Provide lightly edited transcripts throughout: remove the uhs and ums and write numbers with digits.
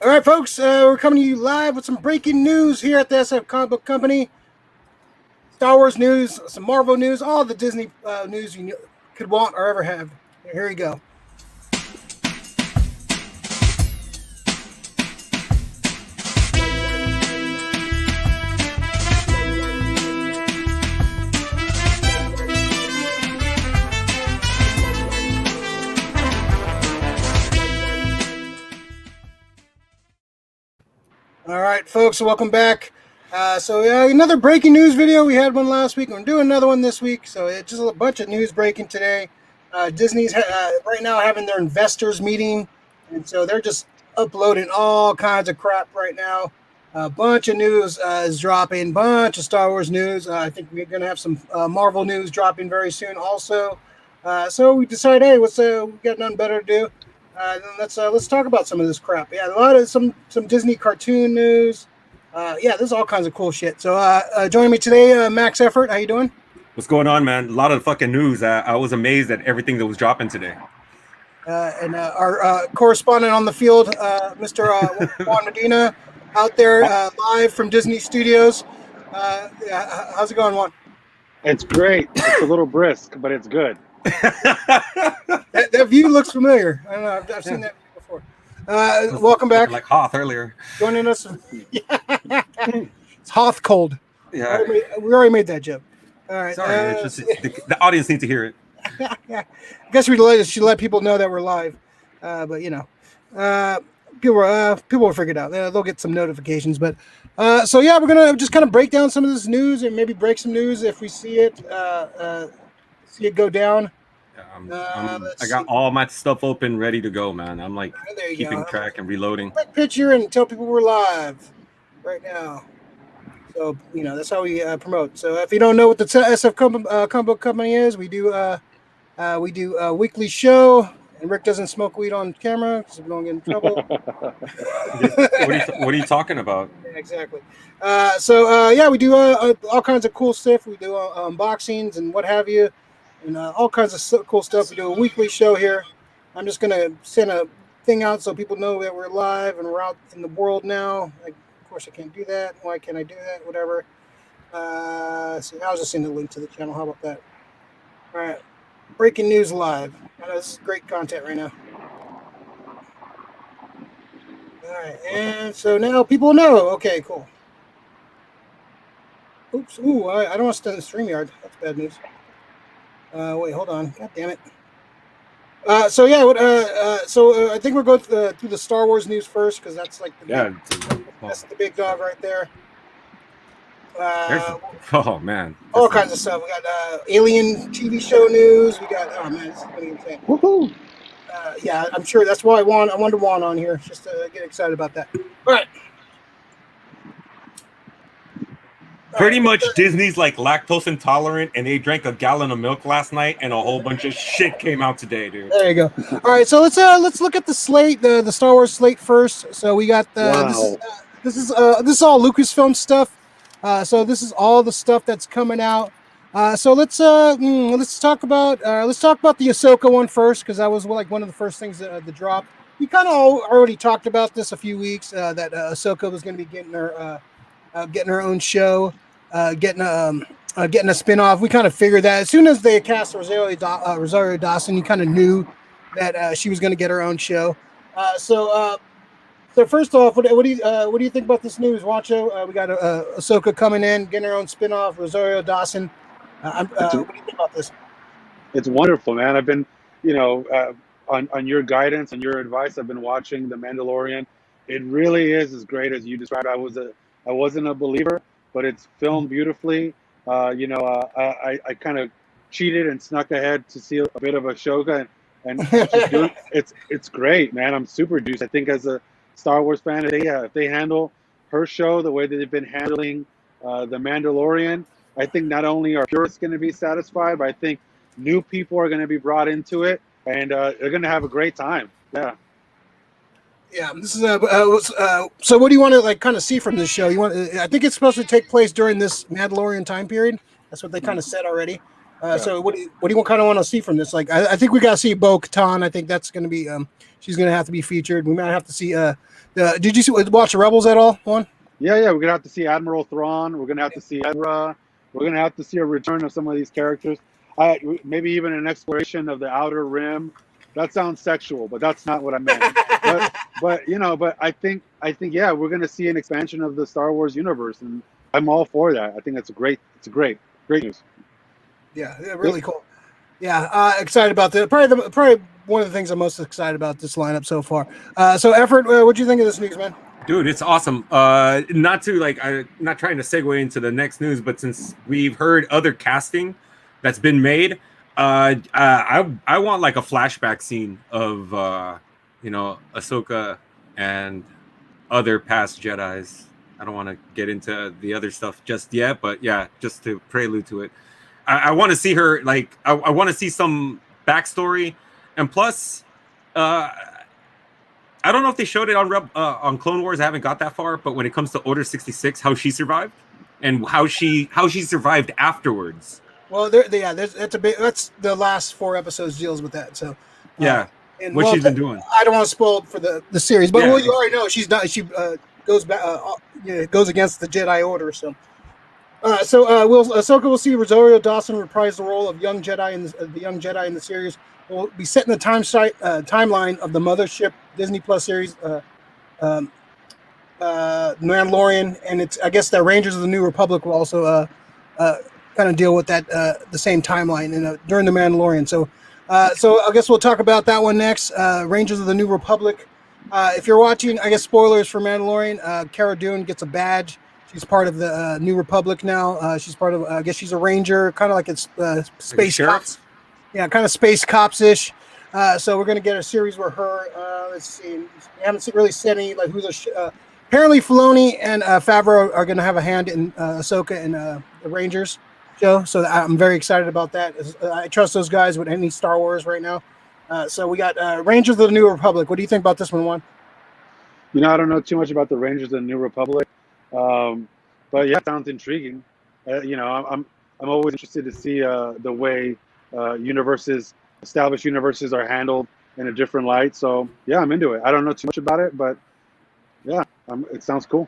All right, folks, we're coming to you live with some breaking news here at the SF Comic Book Company. Star Wars news, some Marvel news, all the Disney news you could want or ever have. Here you go. All right, folks, welcome back. Another breaking news video. We had one last week. We're doing another one this week. So it's just a bunch of news breaking today. Disney's right now having their investors meeting, and so they're just uploading all kinds of crap right now. A bunch of news is dropping. Bunch of Star Wars news. I think we're going to have some Marvel news dropping very soon also. So we decided, hey, we got nothing better to do. Let's talk about some of this crap. Yeah, a lot of some Disney cartoon news. There's all kinds of cool shit. So joining me today, Max Effort. How you doing? What's going on, man? A lot of fucking news. I was amazed at everything that was dropping today. And our correspondent on the field, Mr. Juan Medina, out there live from Disney Studios. How's it going, Juan? It's great. It's a little brisk, but it's good. that view looks familiar. I don't know. I've seen that before. Welcome back. Like Hoth earlier. Joining us. It's Hoth cold. Yeah. We already made that joke. All right. Sorry. It's just, the audience needs to hear it. I guess we should let people know that we're live. But you know, people will figure it out. They'll get some notifications. But we're gonna just kind of break down some of this news and maybe break some news if we see it go down. I got all my stuff open, ready to go, man. I'm like keeping track and reloading. Quick picture and tell people we're live right now. So that's how we promote. So if you don't know what the SF Comic Book Company is, we do a weekly show. And Rick doesn't smoke weed on camera because we don't get in trouble. What are you talking about? Yeah, exactly. We do all kinds of cool stuff. We do unboxings and what have you. And all kinds of cool stuff. We do a weekly show here. I'm just going to send a thing out so people know that we're live and we're out in the world now. Of course, I can't do that. Why can't I do that? Whatever. I'll just send a link to the channel. How about that? All right. Breaking news live. This is great content right now. All right. And so now people know. Okay, cool. Oops. Ooh, I don't want to stand in StreamYard. That's bad news. Wait, hold on. God damn it. I think we'll go through the Star Wars news first because that's like that's the big dog right there. Oh man, all kinds of stuff. We got Alien TV show news. We got this is gonna be insane. Woohoo! I'm sure that's why I wanted Juan on here just to get excited about that. All right. Pretty much Disney's like lactose intolerant and they drank a gallon of milk last night and a whole bunch of shit came out today, dude. There you go. All right, so let's look at the slate, the Star Wars slate first. So we got this is all Lucasfilm stuff. So this is all the stuff that's coming out. So let's talk about the Ahsoka one first because that was like one of the first things that dropped. We kind of already talked about this a few weeks that Ahsoka was going to be getting her own show, getting a spinoff. We kind of figured that as soon as they cast Rosario Dawson, you kind of knew that she was going to get her own show. So first off, what do you think about this news, Wancho? We got Ahsoka coming in, getting her own spinoff, Rosario Dawson. What do you think about this? It's wonderful, man. I've been, on your guidance and your advice, I've been watching The Mandalorian. It really is as great as you described. I wasn't a believer, but it's filmed beautifully. I kind of cheated and snuck ahead to see a bit of Ahsoka, and it's great, man. I'm super juiced. I think as a Star Wars fan, if they handle her show the way that they've been handling The Mandalorian, I think not only are purists going to be satisfied, but I think new people are going to be brought into it, and they're going to have a great time. Yeah. Yeah, this is so. What do you want to kind of see from this show? I think it's supposed to take place during this Mandalorian time period. That's what they kind of said already. So what do you kind of want to see from this? Like, I think we got to see Bo-Katan. I think that's going to be she's going to have to be featured. We might have to see did you watch the Rebels at all? One? Yeah, we're gonna have to see Admiral Thrawn. We're gonna have to see Ezra. We're gonna have to see a return of some of these characters. Maybe even an exploration of the Outer Rim. That sounds sexual, but that's not what I meant. but I think yeah, we're gonna see an expansion of the Star Wars universe, and I'm all for that. I think that's great news. Yeah, really cool. Yeah, excited about that. Probably one of the things I'm most excited about this lineup so far. So, Effort, what do you think of this news, man? Dude, it's awesome. Not to I'm not trying to segue into the next news, but since we've heard other casting that's been made, I want like a flashback scene of Ahsoka and other past Jedis. I don't want to get into the other stuff just yet, but yeah, just to prelude to it. I want to see her, like, I want to see some backstory, and plus, I don't know if they showed it on Clone Wars. I haven't got that far, but when it comes to Order 66, how she survived and how she survived afterwards. Well, that's the last 4 episodes deals with that. So yeah, and what she's been doing. I don't want to spoil it for the series, but you already know she's not. She goes back, goes against the Jedi Order. So Ahsoka will see Rosario Dawson reprise the role of young Jedi in the series. Will be set in the timeline of the Mothership Disney Plus series, Mandalorian, and it's I guess the Rangers of the New Republic will also kind of deal with that the same timeline during the Mandalorian. So I guess we'll talk about that one next. Rangers of the New Republic. If you're watching, I guess spoilers for Mandalorian. Cara Dune gets a badge. She's part of the New Republic now. She's part of. I guess she's a ranger, kind of like it's space cops. Yeah, kind of space cops-ish. So we're going to get a series where her, let's see, we haven't really said any, like, apparently Filoni and Favreau are going to have a hand in Ahsoka and the Rangers show. So I'm very excited about that. I trust those guys with any Star Wars right now. So we got Rangers of the New Republic. What do you think about this one? I don't know too much about the Rangers of the New Republic. But yeah, it sounds intriguing. I'm always interested to see the way established universes are handled in a different light. So yeah, I'm into it. I don't know too much about it, but yeah, it sounds cool.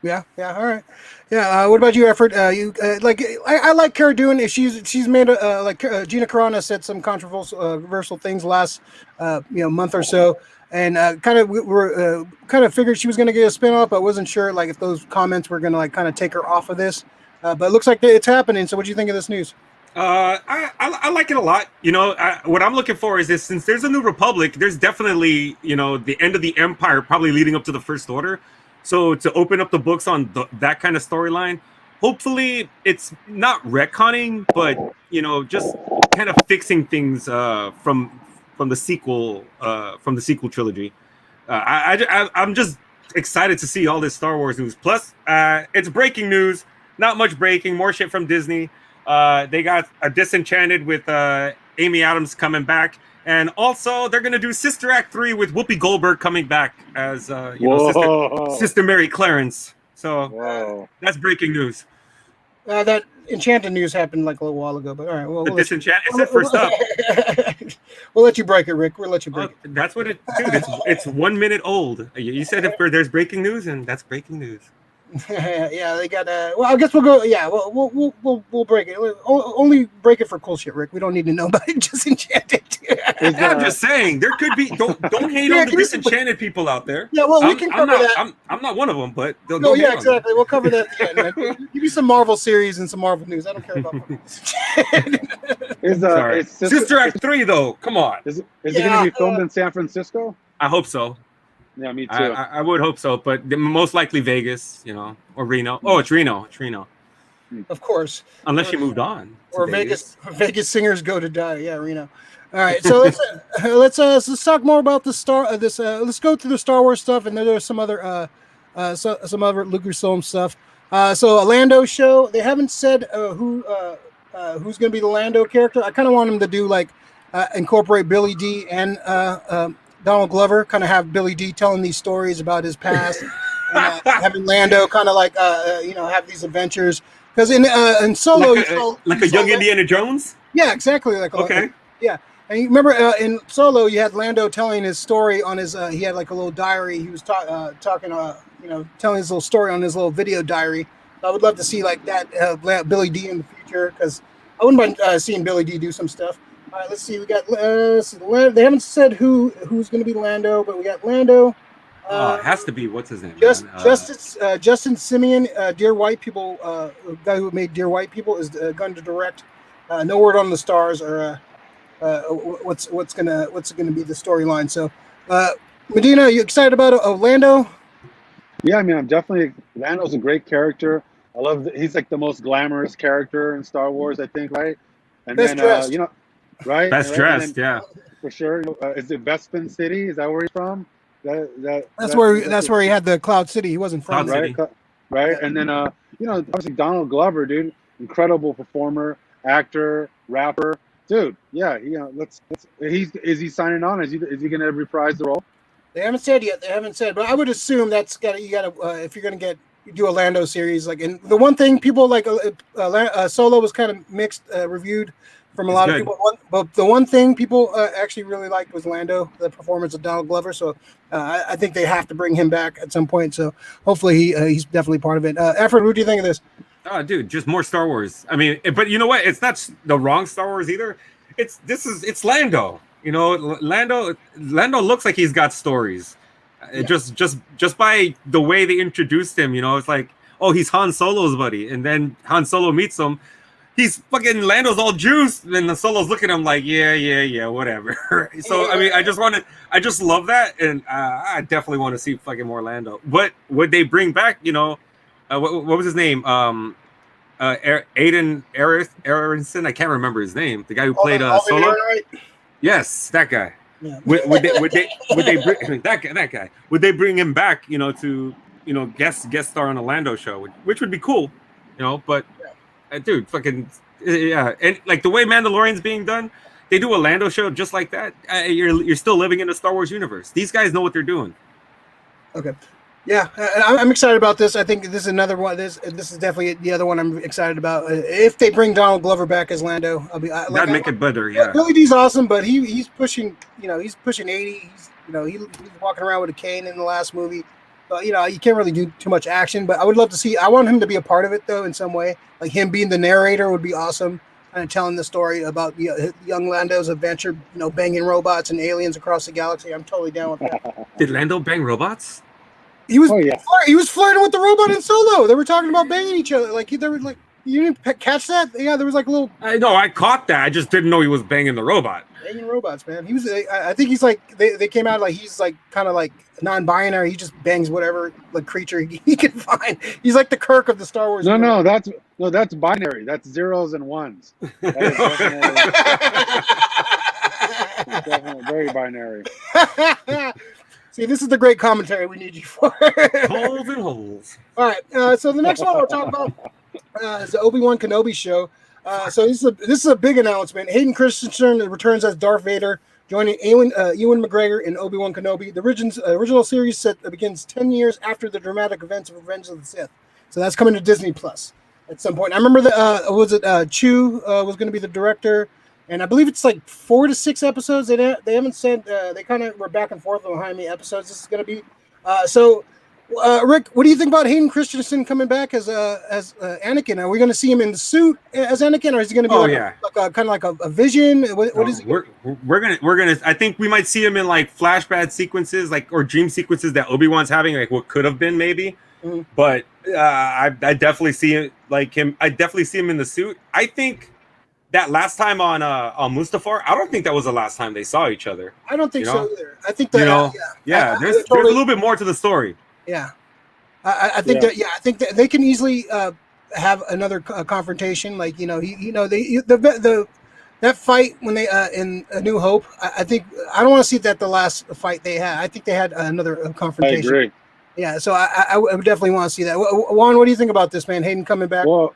Yeah. All right. Yeah. What about you, Effort? I like Cara Dune. She's made Gina Carano said some controversial things last month or so, and we're kind of figured she was going to get a spinoff, but wasn't sure like if those comments were going to like kind of take her off of this. But it looks like it's happening. So what do you think of this news? I like it a lot. What I'm looking for is this: since there's a New Republic, there's definitely the end of the Empire, probably leading up to the First Order. So to open up the books on that kind of storyline, hopefully it's not retconning, but just kind of fixing things from the sequel trilogy. I'm just excited to see all this Star Wars news. Plus, it's breaking news. Not much breaking. More shit from Disney. They got a Disenchanted with Amy Adams coming back, and also they're gonna do Sister Act 3 with Whoopi Goldberg coming back as Sister Mary Clarence. So that's breaking news. That Enchanted news happened like a little while ago, but all right. Well, the Disenchanted. It said first up. We'll let you break it, Rick. We'll let you break it. That's what it. Dude, it's 1 minute old. You said if there's breaking news, and that's breaking news. Yeah, they got. Well, I guess we'll go. Yeah, we'll break it. We'll only break it for cool shit, Rick. We don't need to know about it. Disenchanted. I'm just saying there could be. Don't hate on the Disenchanted people out there. Yeah, well, we can cover that. I'm not one of them, but no, yeah, exactly. We'll cover that at the end, man. Give me some Marvel series and some Marvel news. I don't care about Sorry. Sister Act 3 though. Come on. Is it going to be filmed in San Francisco? I hope so. Yeah, me too. I would hope so, but most likely Vegas, or Reno. Oh, it's Reno. It's Reno. Of course. Unless she moved on. Or Vegas singers go to die. Yeah, Reno. All right, so let's talk more about the let's go through the Star Wars stuff, and then there's some other Lucasfilm stuff. So a Lando show. They haven't said who's going to be the Lando character. I kind of want them to do incorporate Billy D and Donald Glover, kind of have Billy D telling these stories about his past, and having Lando kind of have these adventures. Because in Solo, like a young Indiana Jones. Yeah, exactly. Like Okay. yeah. And you remember in Solo, you had Lando telling his story on his. He had like a little diary. He was talking, telling his little story on his little video diary. I would love to see like that Billy D in the future because I wouldn't mind seeing Billy D do some stuff. All right, let's see. We got. They haven't said who's going to be Lando, but we got Lando. Oh, it has to be what's his name? Justin Simeon, Dear White People, guy who made Dear White People, is going to direct. No word on the stars or what's gonna be the storyline. So, Medina, you excited about Orlando? Yeah, I mean, I'm definitely Lando's a great character. I love he's like the most glamorous character in Star Wars, I think, right? And Best then dressed. right? Best Right? dressed, Then, yeah. for sure. Is it Bespin City? Is that where he's from? That's where he had the Cloud City. He wasn't from Cloud there. City. Right? Yeah. And then obviously Donald Glover, dude, incredible performer, actor, rapper, dude. Yeah, is he signing on? Is he going to reprise the role? They haven't said yet. They haven't said, but I would assume you gotta if you're gonna do a Lando series. Like, and the one thing people like Solo was kind of mixed reviewed from a lot of people. But the one thing people actually really liked was Lando, the performance of Donald Glover. So I think they have to bring him back at some point. So hopefully he's definitely part of it. Efren, what do you think of this? Oh, dude, just more Star Wars. I mean, but you know what? It's not the wrong Star Wars either. It's Lando. You know, Lando looks like he's got stories. Yeah. Just by the way they introduced him, you know, it's like, oh, he's Han Solo's buddy, and then Han Solo meets him. He's fucking Lando's all juiced, and the Solo's looking at him like, yeah, whatever. So I mean, I just love that, and I definitely want to see fucking more Lando. What would they bring back? You know, what was his name? Aiden Aronson. I can't remember his name. The guy who played Solo. Yes, that guy. Yeah. Would they bring that guy? Would they bring him back? You know, to guest star on a Lando show, which would be cool. You know, but dude, fucking yeah, and like the way Mandalorian's being done, they do a Lando show just like that. You're still living in the Star Wars universe. These guys know what they're doing. Okay. Yeah, I'm excited about this. I think this is another one. This is definitely the other one I'm excited about. If they bring Donald Glover back as Lando, That'd make it better. Yeah, Billy D's awesome, but he's pushing. He's pushing 80. He's walking around with a cane in the last movie. But you can't really do too much action. But I would love to see. I want him to be a part of it though, in some way. Like him being the narrator would be awesome, kind of telling the story about young Lando's adventure. Banging robots and aliens across the galaxy. I'm totally down with that. Did Lando bang robots? He was Oh, yeah. he was flirting with the robot in Solo. They were talking about banging each other. They were like, you didn't catch that? Yeah, there was like a little I know, I caught that. I just didn't know he was banging the robot. banging robots, man. He was. I think he's like they came out like he's like kind of like non-binary. He just bangs whatever like creature he can find. He's like the Kirk of the Star Wars. No, that's binary. That's zeros and ones. That is definitely very binary. See, this is the great commentary we need you for. Holes and holes. All right, so the next one we'll talk about is the Obi-Wan Kenobi show. So this is a big announcement. Hayden Christensen returns as Darth Vader, joining Ewan McGregor in Obi-Wan Kenobi. The original series set begins 10 years after the dramatic events of Revenge of the Sith. So that's coming to Disney Plus at some point. I remember that Chew was going to be the director. And I believe it's like 4 to 6 episodes. They haven't said. They kind of were back and forth on how many episodes this is going to be. Rick, what do you think about Hayden Christensen coming back as Anakin? Are we going to see him in the suit as Anakin, or is he going to be kind of like a vision? What is he? We're gonna. I think we might see him in like flashback sequences, or dream sequences that Obi-Wan's having, like what could have been maybe. Mhm. But I definitely see it like him. I definitely see him in the suit. I think. That last time on Mustafar, I don't think that was the last time they saw each other. I don't think so either. I think that there's a little bit more to the story. Yeah, I think that. Yeah, I think that they can easily have another confrontation. Like that fight when they in A New Hope. I think I don't want to see that the last fight they had. I think they had another confrontation. I agree. Yeah, so I would definitely want to see that. Juan, what do you think about this, man? Hayden coming back? Well,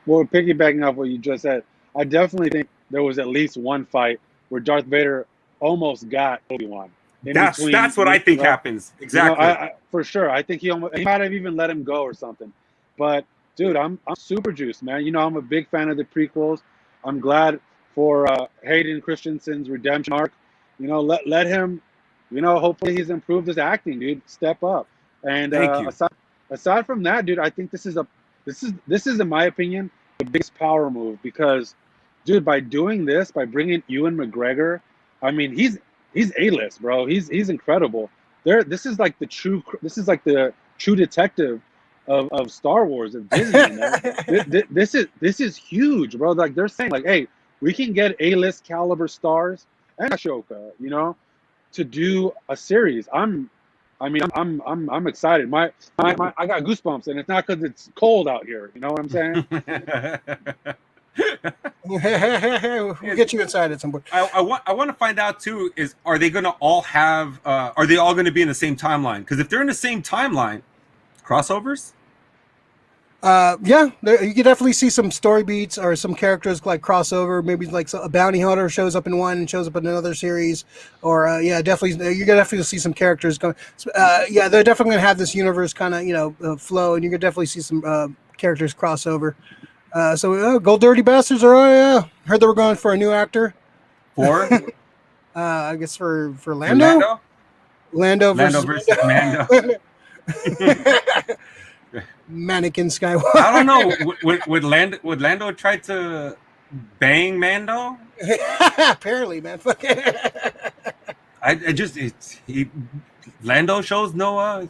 piggybacking off what you just said. I definitely think there was at least one fight where Darth Vader almost got Obi-Wan. That's what I think happens. Exactly. I for sure. I think he might have even let him go or something. But dude, I'm super juiced, man. I'm a big fan of the prequels. I'm glad for Hayden Christensen's redemption arc. You know, let him. You know, hopefully he's improved his acting, dude. Step up. And Thank you. aside from that, dude, I think this is in my opinion the biggest power move because, dude, by doing this, by bringing Ewan McGregor, I mean he's A-list, bro. He's incredible. This is like the true detective of Star Wars of Disney, man. This is huge, bro. Like they're saying, like, hey, we can get A-list caliber stars and Ashoka, you know, to do a series. I'm excited. I got goosebumps, and it's not because it's cold out here. You know what I'm saying? We'll get you inside at some point. I want to find out too. Are they going to all have? Are they all going to be in the same timeline? Because if they're in the same timeline, crossovers. Yeah, you can definitely see some story beats or some characters like crossover. Maybe like a bounty hunter shows up in one and shows up in another series, or yeah, definitely you're gonna definitely see some characters going. Yeah, they're definitely gonna have this universe kind of flow, and you can definitely see some characters crossover. So Gold Dirty Bastards are heard they were going for a new actor. For I guess for Lando. Lando versus Mando. Mannequin Skywalker. I don't know. Would Lando try to bang Mando? Apparently, man. Fuck it. Lando shows no.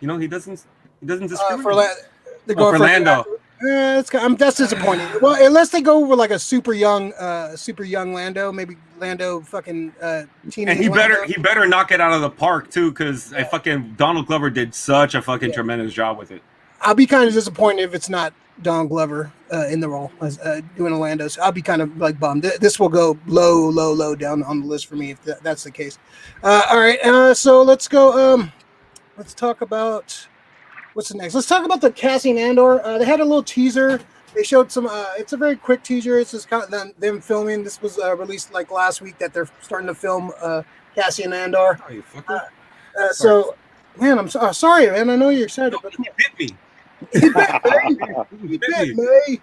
He doesn't discriminate. For Lando. That's disappointing. Well, unless they go with like a super young Lando, maybe Lando fucking teenage. And he Lando. better knock it out of the park too, because fucking Donald Glover did such a fucking tremendous job with it. I'll be kind of disappointed if it's not Donald Glover in the role as doing a Lando. So I'll be kind of like bummed. This will go low down on the list for me if that's the case. All right, so let's go. Let's talk about what's next. Let's talk about the Cassian Andor. They had a little teaser. They showed some. It's a very quick teaser. It's just kind of them filming. This was released like last week that they're starting to film Cassian Andor. Oh, you fucker. So, man, I'm sorry, man. I know you're excited, but He bit me. He bit me.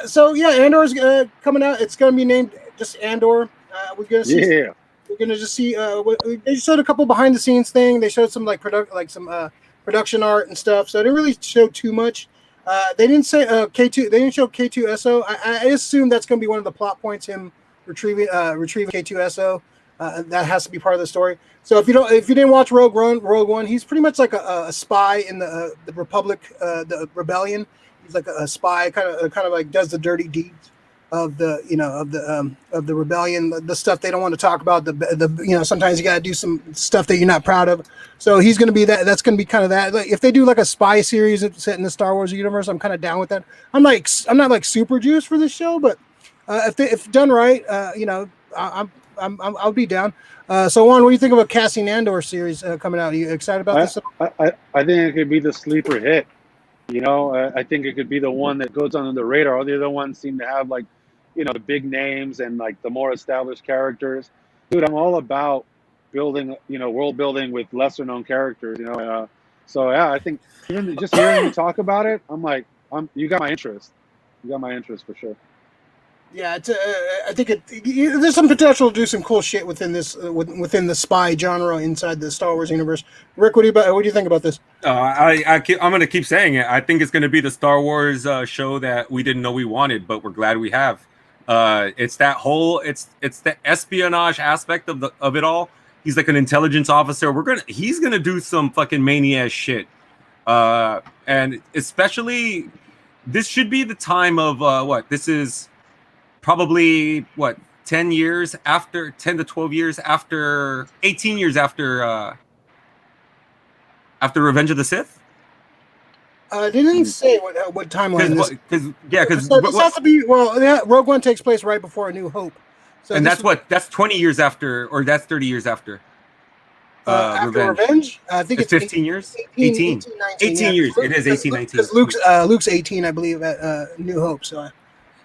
So yeah, Andor's coming out. It's gonna be named just Andor. We're gonna see. Yeah. We're gonna just see. They showed a couple behind the scenes thing. They showed some production art and stuff. So they didn't really show too much. They didn't say K2. They didn't show K2SO. I assume that's gonna be one of the plot points. Him retrieving K2SO. That has to be part of the story. So if you didn't watch Rogue One, he's pretty much like a spy in the Republic, the rebellion. He's like a spy, kind of like does the dirty deeds of the rebellion, the stuff they don't want to talk about. Sometimes you got to do some stuff that you're not proud of. So he's going to be that. That's going to be kind of that. Like, if they do like a spy series set in the Star Wars universe, I'm kind of down with that. I'm not like super juiced for this show, but if done right, I'll be down. So Juan, what do you think about Cassian Andor series coming out? Are you excited about this? I think it could be the sleeper hit. I think it could be the one that goes under the radar. All the other ones seem to have like, the big names and like the more established characters. Dude, I'm all about building, world building with lesser known characters. So yeah, I think just hearing you talk about it, I'm like, you got my interest. You got my interest for sure. Yeah, I think there's some potential to do some cool shit within this within the spy genre inside the Star Wars universe. Rick, what do you think about this? I'm going to keep saying it. I think it's going to be the Star Wars show that we didn't know we wanted, but we're glad we have. It's that whole it's the espionage aspect of it all. He's like an intelligence officer. He's gonna do some fucking mania shit, and especially this should be the time of what this is. Probably 10 to 12 years after 18 years after Revenge of the Sith. They didn't say what timeline because this has to be. Well, yeah, Rogue One takes place right before A New Hope, so and that's 20 years after, or that's 30 years after. After Revenge, I think it's 15 years. 18 years. It is 18, 19. Because Luke's 18, I believe, at New Hope.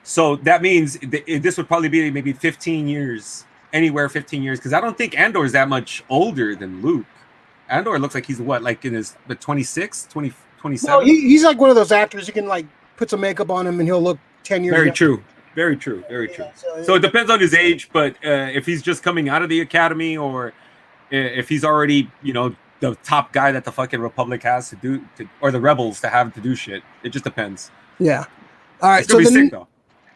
So that means this would probably be maybe 15 years, anywhere 15 years, because I don't think Andor is that much older than Luke. Andor looks like he's in his 26, 27? No, he's like one of those actors you can like put some makeup on him and he'll look 10 years Very younger. true. Very true. Very true. Yeah, So it depends on his age, but if he's just coming out of the academy, or if he's already, the top guy that the fucking Republic has or the rebels to have to do shit, it just depends. yeah. All right. It's gonna be sick though.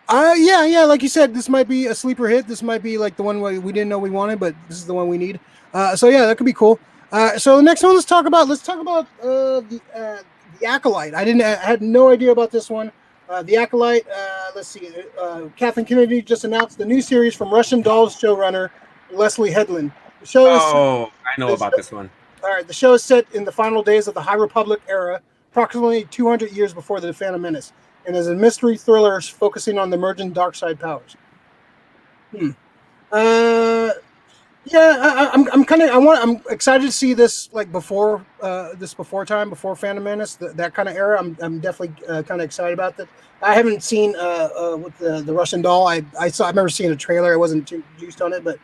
Yeah. Like you said, this might be a sleeper hit. This might be like the one we didn't know we wanted, but this is the one we need. So yeah, that could be cool. So the next one, let's talk about the Acolyte. I had no idea about this one. The Acolyte. Let's see. Kathleen Kennedy just announced the new series from Russian Dolls showrunner Leslie Headland. The show I know about this one. All right. The show is set in the final days of the High Republic era, approximately 200 years before the Phantom Menace, and is a mystery thriller focusing on the emerging dark side powers. Yeah, I'm excited to see this like before Phantom Menace, that kind of era. I'm definitely kind of excited about that. I haven't seen with the Russian doll. I remember seeing a trailer. I wasn't too juiced on it, but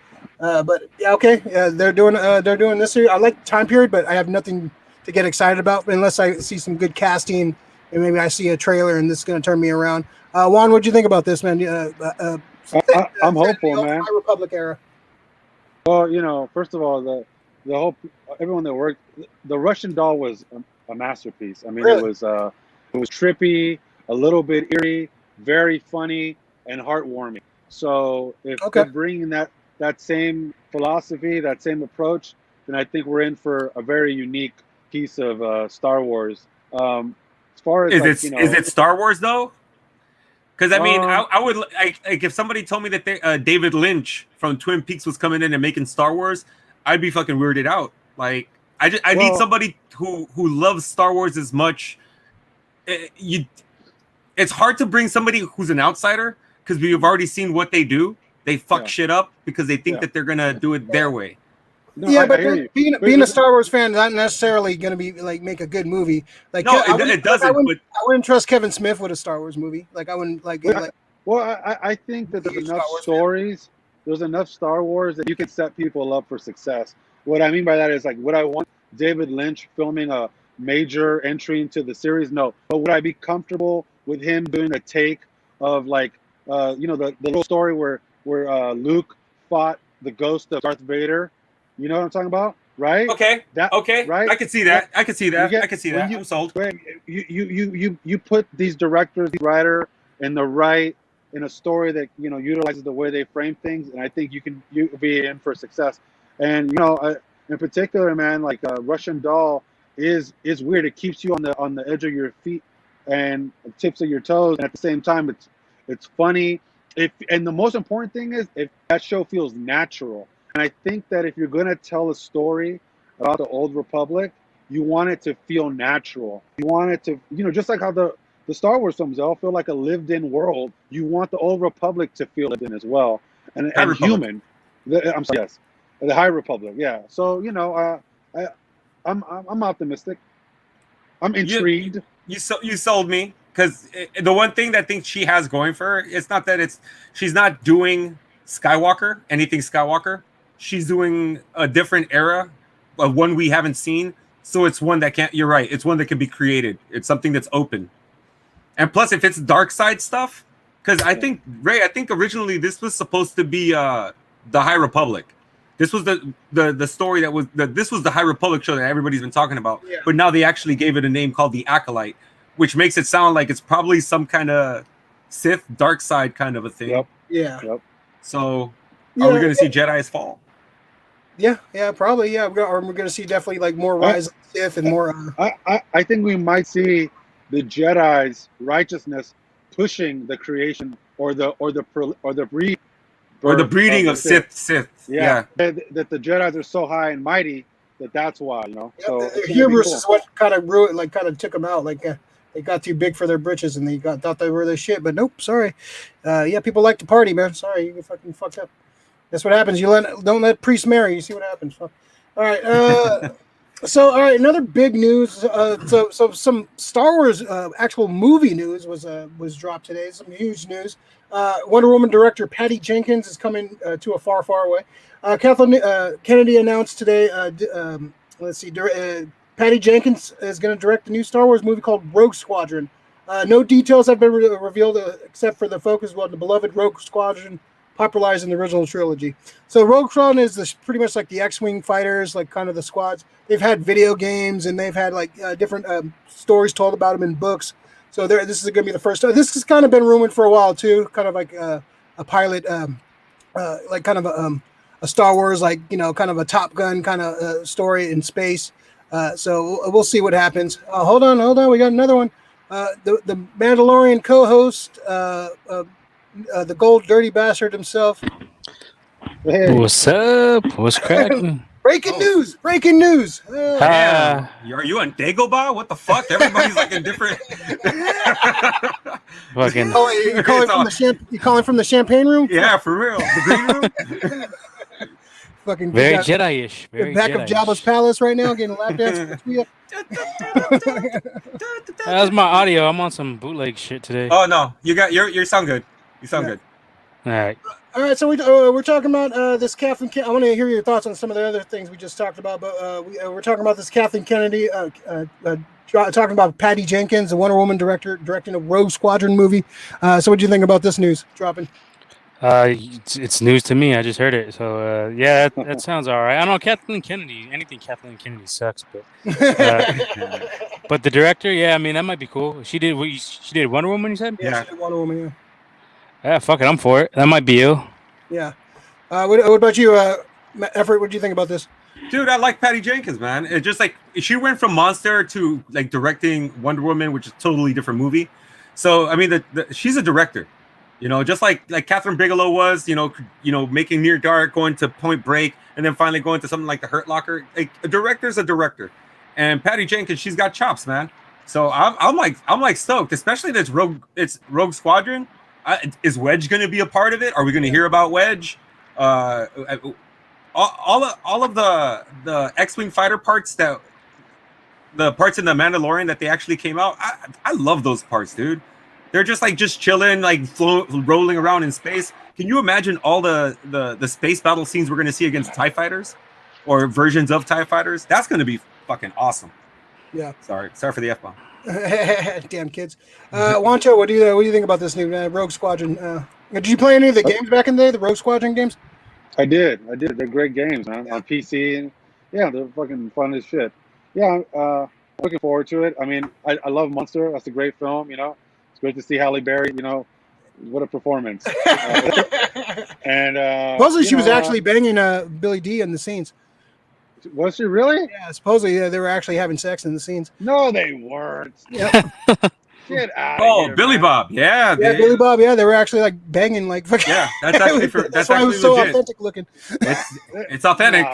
yeah, okay. They're doing this here. I like the time period, but I have nothing to get excited about unless I see some good casting and maybe I see a trailer and this is going to turn me around. Juan, what'd you think about this, man? I'm hopeful, man. High Republic era. Well, first of all, the whole everyone that worked, the Russian doll was a masterpiece. I mean, Really? it was trippy, a little bit eerie, very funny, and heartwarming. So if they're bringing that same philosophy, that same approach, then I think we're in for a very unique piece of Star Wars. As far as is it Star Wars though? Because I mean, I would like if somebody told me that David Lynch from Twin Peaks was coming in and making Star Wars, I'd be fucking weirded out. Like I need somebody who loves Star Wars as much. It's hard to bring somebody who's an outsider because we've already seen what they do. They fuck shit up because they think that they're gonna do it their way. No, yeah, but being a Star Wars fan is not necessarily going to be like make a good movie. Like, no, it doesn't. I wouldn't trust Kevin Smith with a Star Wars movie. Like, I wouldn't like. Well, I think that there's enough stories. There's enough Star Wars that you can set people up for success. What I mean by that is like, would I want David Lynch filming a major entry into the series? No, but would I be comfortable with him doing a take of like, the little story where Luke fought the ghost of Darth Vader? You know what I'm talking about, right? Okay. Right. I can see that. I can see that. I'm sold. You put these directors, these writer in a story that utilizes the way they frame things, and I think you be in for success. And in particular, man, like Russian Doll is weird. It keeps you on the edge of your feet and tips of your toes, and at the same time, it's funny. And the most important thing is if that show feels natural. And I think that if you're going to tell a story about the Old Republic, you want it to feel natural. You want it to, just like how the Star Wars films all feel like a lived-in world. You want the Old Republic to feel lived in as well, and human. I'm sorry, yes, the High Republic. Yeah. So I'm optimistic. I'm intrigued. You sold me because the one thing that I think she has going for her, it's not that she's not doing anything Skywalker. She's doing a different era, one we haven't seen. So it's one that can't. You're right. It's one that can be created. It's something that's open. And plus, if it's dark side stuff, because I think originally this was supposed to be the High Republic. This was the story this was the High Republic show that everybody's been talking about. Yeah. But now they actually gave it a name called the Acolyte, which makes it sound like it's probably some kind of Sith dark side kind of a thing. Yep. Yeah. Yep. So are we going to see Jedi's fall? Yeah, probably. Yeah, we're going to see definitely like more rise of Sith and more. I think we might see the Jedi's righteousness pushing the creation or the breeding of Sith. Yeah. That the Jedi's are so high and mighty that's why. So their hubris is what kind of took them out. Like they got too big for their britches and they thought they were the shit. But nope, sorry. People like to party, man. Sorry, you fucking fucked up. That's what happens. Don't let priests marry. You see what happens. All right. All right. Another big news. So some Star Wars actual movie news was dropped today. Some huge news. Wonder Woman director Patty Jenkins is coming to a far, far away. Kathleen Kennedy announced today. Patty Jenkins is going to direct a new Star Wars movie called Rogue Squadron. No details have been revealed except for the focus on the beloved Rogue Squadron, popularized in the original trilogy. So Rogue Squadron is pretty much like the X-wing fighters, like kind of the squads. They've had video games and they've had like different stories told about them in books. So this is going to be the first. This has kind of been rumored for a while too, kind of like a pilot, like kind of a Star Wars, like kind of a Top Gun kind of story in space. So we'll see what happens. Hold on, we got another one. The Mandalorian co-host, the gold dirty bastard himself. Hey, What's up? What's cracking? Breaking news! Breaking news! Damn. Are you on Dagobah? What the fuck? Everybody's like in different. Fucking You calling from the champagne room? Yeah, for real. The green room. Fucking very got- Jedi-ish. the Very back of Jedi-ish. Jabba's palace right now, getting a lap dance. How's my audio? I'm on some bootleg shit today. Oh no, you sound good. You sound Yeah. good. All right. All right, so we're talking about this Kathleen. I want to hear your thoughts on some of the other things we just talked about. But we're talking about this Kathleen Kennedy, talking about Patty Jenkins, the Wonder Woman director, directing a Rogue Squadron movie. So, what do you think about this news dropping? It's news to me. I just heard it. So yeah, that sounds all right. I don't know Kathleen Kennedy. Anything Kathleen Kennedy sucks, but but the director, yeah, I mean that might be cool. She did Wonder Woman. You said? Yeah. she did Wonder Woman. Yeah. Yeah, fuck it, I'm for it. That might be you. Yeah. What about you, Effort? What do you think about this? Dude, I like Patty Jenkins, man. It just like she went from Monster to like directing Wonder Woman, which is a totally different movie. So I mean, she's a director, just like Catherine Bigelow was, making Near Dark, going to Point Break, and then finally going to something like The Hurt Locker. Like a director's a director, and Patty Jenkins, she's got chops, man. So I'm like stoked, especially that it's Rogue Squadron. Is Wedge going to be a part of it? Are we going to hear about Wedge? All of the X-wing fighter parts the parts in the Mandalorian that they actually came out. I love those parts, dude. They're just chilling, like rolling around in space. Can you imagine all the space battle scenes we're going to see against TIE fighters or versions of TIE fighters? That's going to be fucking awesome. Yeah. Sorry for the F-bomb. Damn kids. Wancho, what do you think about this new Rogue Squadron? Did you play any of the games back in the day, the Rogue Squadron games? I did. They're great games, man, on PC, and yeah, they're fucking fun as shit. Yeah, looking forward to it. I mean, I love Monster. That's a great film. It's great to see Halle Berry. What a performance. And Supposedly she was actually banging Billy D in the scenes. Was she really? Yeah, supposedly they were actually having sex in the scenes. No, they weren't. Yeah. Get out. Oh, Billy Bob. Yeah, Yeah, dude. Billy Bob. Yeah, they were actually like banging, like fucking. Yeah, that's actually that's why it was so legit. authentic looking. It's authentic.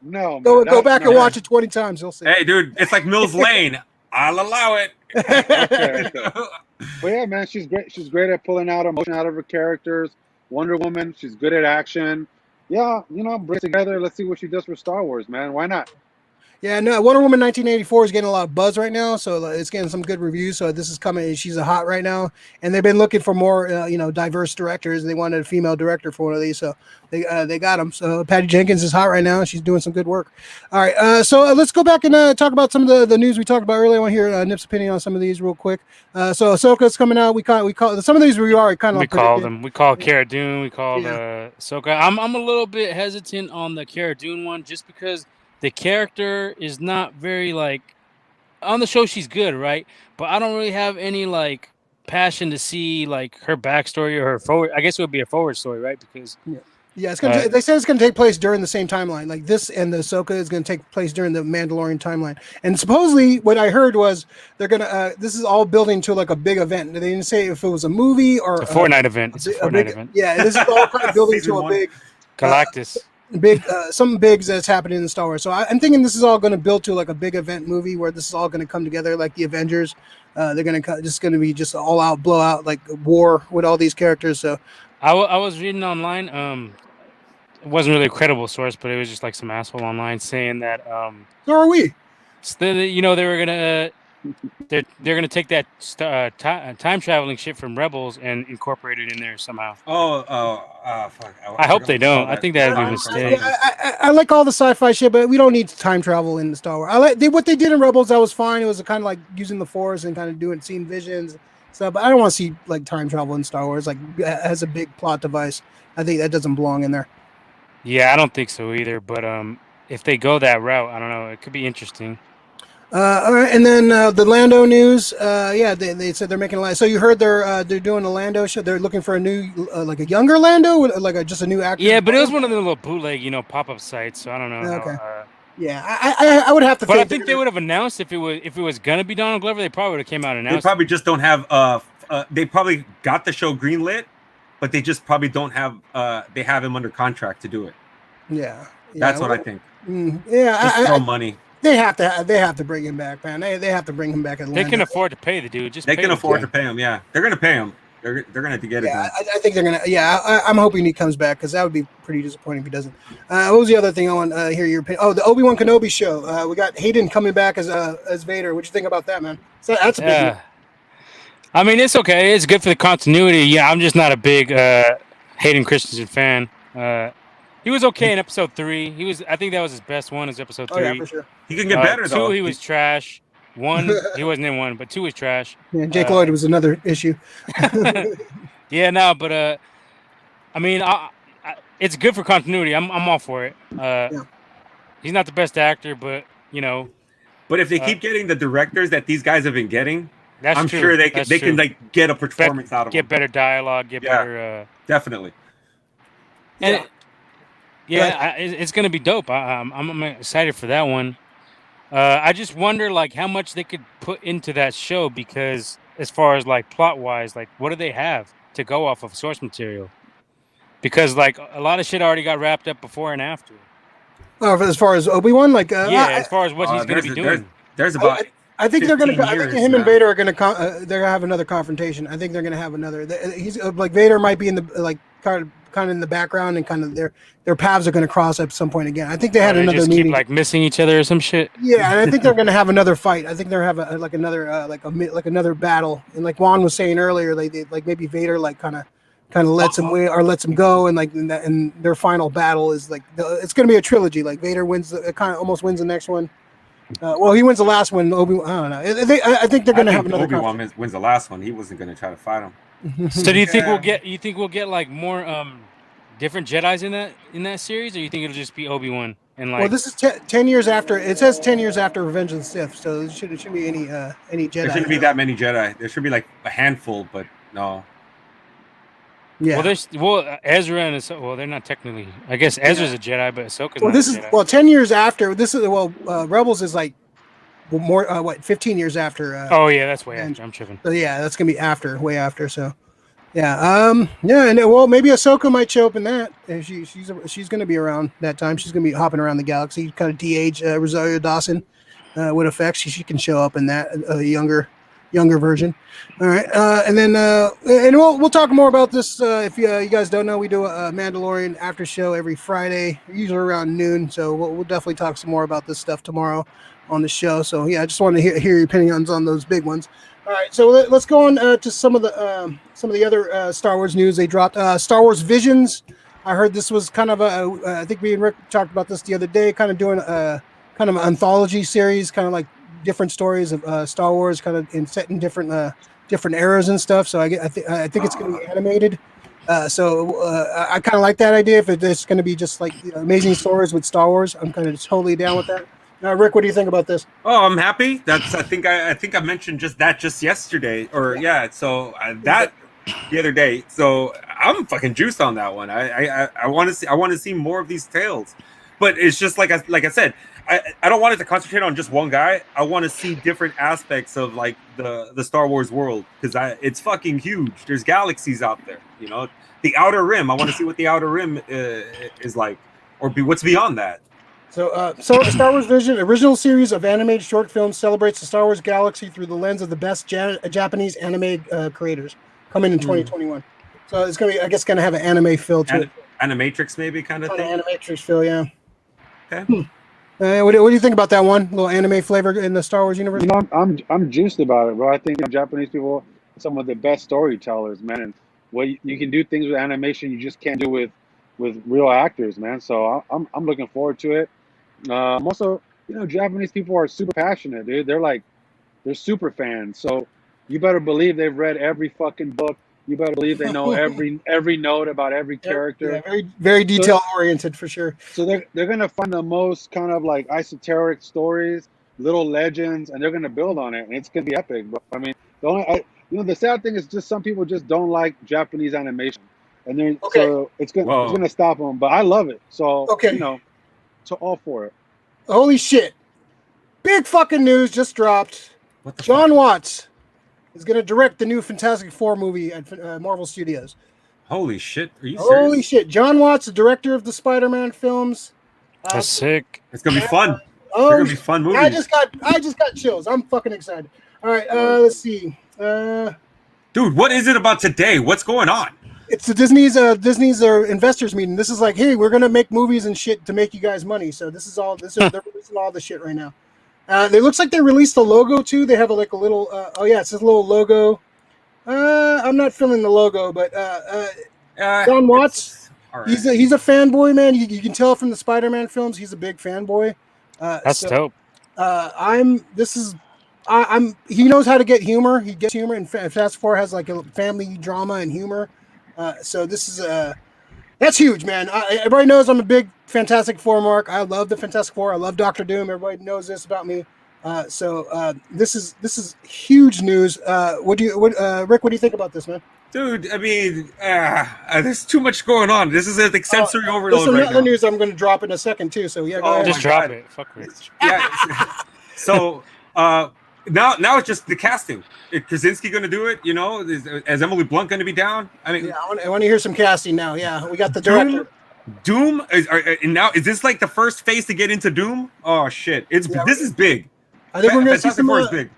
No, Go back and watch it 20 times. You'll see. Hey, dude, it's like Mills Lane. I'll allow it. Okay. But yeah, man, she's great. She's great at pulling out emotion out of her characters. Wonder Woman, she's good at action. Yeah, bring it together. Let's see what she does for Star Wars, man. Why not? Yeah, no, Wonder Woman 1984 is getting a lot of buzz right now, so it's getting some good reviews. So this is coming. She's a hot right now, and they've been looking for more, diverse directors. They wanted a female director for one of these, so they got them. So Patty Jenkins is hot right now. She's doing some good work. All right, so let's go back and talk about some of the news we talked about earlier. I want to hear Nip's opinion on some of these real quick. So Ahsoka's coming out. We call some of these we already kind of We called them. We called Cara Dune. We called Ahsoka. I'm a little bit hesitant on the Cara Dune one just because the character is not very on the show. She's good, right? But I don't really have any passion to see her backstory or her forward. I guess it would be a forward story, right? Because yeah, it's gonna. They said it's gonna take place during the same timeline. Like this and the Ahsoka is gonna take place during the Mandalorian timeline. And supposedly, what I heard was they're gonna. This is all building to a big event. They didn't say if it was a movie or a Fortnite event. It's a Fortnite event. Yeah, this is all kind of building to a big Galactus. Something big that's happening in Star Wars. So I'm thinking this is all going to build to a big event movie where this is all going to come together like the Avengers. They're going to be just all out blowout like war with all these characters. So I was reading online. It wasn't really a credible source, but it was just some asshole online saying that so are we. they were gonna they're gonna take that time traveling shit from Rebels and incorporate it in there somehow. Fuck. I hope forgot they what they call don't. I that. think that'd be a Time mistake. something. I like all the sci-fi shit, but we don't need time travel in the Star Wars. I like what they did in Rebels. That was fine. It was kind of like using the Force and kind of seeing visions stuff. But I don't want to see like time travel in Star Wars. Like as a big plot device. I think that doesn't belong in there. Yeah, I don't think so either. But if they go that route, I don't know. It could be interesting. All right, and then the Lando news. Yeah, they said they're making a Lando. So you heard they're doing a Lando show. They're looking for a new, like a younger Lando, like just a new actor. Yeah, but it was one of the little bootleg, pop-up sites. So I don't know. Okay. How, Yeah, I would have to. but I think they would have announced if it was gonna be Donald Glover. They probably would have came out and They announced. probably just don't have. They probably got the show greenlit, but they just probably don't have. They have him under contract to do it. Yeah, That's what I think. Yeah, Just throw money. They have to bring him back, man. They have to bring him back. They can afford to pay the dude. They can afford to pay him. Yeah, they're gonna pay him. They're gonna have to get it. Yeah, I think they're gonna. Yeah, I'm hoping he comes back because that would be pretty disappointing if he doesn't. What was the other thing I want to hear your opinion? Oh, the Obi-Wan Kenobi show. We got Hayden coming back as Vader. What you think about that, man? So that's a big. Yeah. I mean, it's okay. It's good for the continuity. Yeah, I'm just not a big Hayden Christensen fan. He was okay in episode 3. I think that was his best one. Is episode 3. Oh yeah, for sure. He can get better 2, though. he was trash. 1, he wasn't in 1, but 2 was trash. Yeah, Jake Lloyd was another issue. Yeah, no, but I mean, it's good for continuity. I'm all for it. He's not the best actor, but But if they keep getting the directors that these guys have been getting, I'm true. sure they can like get a performance out of them. Get better dialogue. Get better. Definitely. And it's gonna be dope. I'm excited for that one. I just wonder like how much they could put into that show because as far as like plot wise, like what do they have to go off of source material? Because like a lot of shit already got wrapped up before and after. Oh, as far as Obi-Wan, like as far as what he's going to be doing. There's about. I think they're going to. I think him now. and Vader are going to. They're going to have another confrontation. I think they're going to have another. He's like Vader might be in the like kind of in the background and kind of their paths are going to cross at some point again. I think they had another just meeting. Keep like missing each other or some shit. Yeah, and I think they're going to have another fight. I think they're have another battle. And like Juan was saying earlier, like maybe Vader like kind of lets him win or lets him go, and like and their final battle is like it's going to be a trilogy. Like Vader wins, kind of almost wins the next one. Well, he wins the last one. Obi-Wan, I don't know. I think they're going to have another. Obi-Wan wins the last one. He wasn't going to try to fight him. So do you think we'll get? You think we'll get like more different Jedis in that series, or you think it'll just be Obi-Wan and like? Well, this is 10 years after. It says 10 years after Revenge of the Sith, so it shouldn't be any Jedi. There shouldn't be that many Jedi. There should be like a handful, but no. Yeah. Ezra and Ahsoka, they're not technically. I guess Ezra's a Jedi, but Ahsoka's well, not this a is Jedi. 10 years after. This is Rebels is like more 15 years after. Oh yeah, that's way after. I'm tripping. So yeah, that's gonna be way after. So yeah, and maybe Ahsoka might show up in that. She's gonna be around that time. She's gonna be hopping around the galaxy, kind of de-age Rosario Dawson with effects. She can show up in that younger version. All right, and then and we'll talk more about this. If you guys don't know, we do a Mandalorian after show every Friday, usually around noon. So we'll definitely talk some more about this stuff tomorrow on the show. So yeah, I just wanted to hear your opinions on those big ones. All right, so let's go on to some of the other Star Wars news they dropped. Star Wars Visions. I heard this was kind of I think me and Rick talked about this the other day, kind of doing a kind of an anthology series, kind of like different stories of Star Wars, kind of set in different eras and stuff. So I think it's going to be animated. So I kind of like that idea. If it's going to be just like amazing stories with Star Wars, I'm kind of totally down with that. Rick, what do you think about this? Oh, I'm happy. I think I mentioned just yesterday, or So that the other day. So I'm fucking juiced on that one. I want to see more of these tales, but it's just like I said. I don't want it to concentrate on just one guy. I want to see different aspects of like the Star Wars world because it's fucking huge. There's galaxies out there. The Outer Rim. I want to see what the Outer Rim is like, or what's beyond that. So Star Wars Vision, original series of animated short films, celebrates the Star Wars galaxy through the lens of the best Japanese anime creators, coming in 2021. So it's gonna be, I guess, gonna have an anime feel to it. Animatrix maybe kind of thing. Animatrix feel, yeah. Okay. What do you think about that one? A little anime flavor in the Star Wars universe? You know, I'm juiced about it, bro. I think Japanese people are some of the best storytellers, man. And you can do things with animation you just can't do with real actors, man. So I'm looking forward to it. I'm also, Japanese people are super passionate, dude. They're super fans. So you better believe they've read every fucking book. You better believe they know every note about every character. Yeah, very very detail oriented for sure. So they're gonna find the most kind of like esoteric stories, little legends, and they're gonna build on it, and it's gonna be epic. But I mean, the sad thing is just some people just don't like Japanese animation, and then so it's gonna stop them. But I love it, so so all for it. Holy shit! Big fucking news just dropped. John Watts is going to direct the new Fantastic Four movie at Marvel Studios. Holy shit! Are you Holy serious? shit! John Watts, the director of the Spider-Man films. That's sick. It's gonna be fun. Oh, They're gonna be fun movies. I just got chills. I'm fucking excited. All right, let's see. Dude, what is it about today? What's going on? It's the Disney's investors meeting. This is like, hey, we're gonna make movies and shit to make you guys money. So this is all. They're releasing all the shit right now. It looks like they released the logo too. They have a little. Oh yeah, it says a little logo. I'm not feeling the logo, but John Watts. Right. He's a fanboy, man. You can tell from the Spider-Man films. He's a big fanboy. That's dope. He knows how to get humor. He gets humor, and Fast Four has like a family drama and humor. So this is that's huge, man. Everybody knows I'm a big Fantastic Four mark. I love the Fantastic Four. I love Doctor Doom. Everybody knows this about me. So this is huge news. Rick? What do you think about this, man? Dude, I mean, there's too much going on. This is an sensory overload right now. Another news I'm going to drop in a second too. So yeah, go ahead. Just drop it. Fuck it. Yeah. So now it's just the casting. Is Krasinski going to do it? Is Emily Blunt going to be down? I mean, yeah, I want to hear some casting now. Yeah, we got the director. Doom is this like the first phase to get into Doom? Oh shit! This is big. I think we're going to see some more big.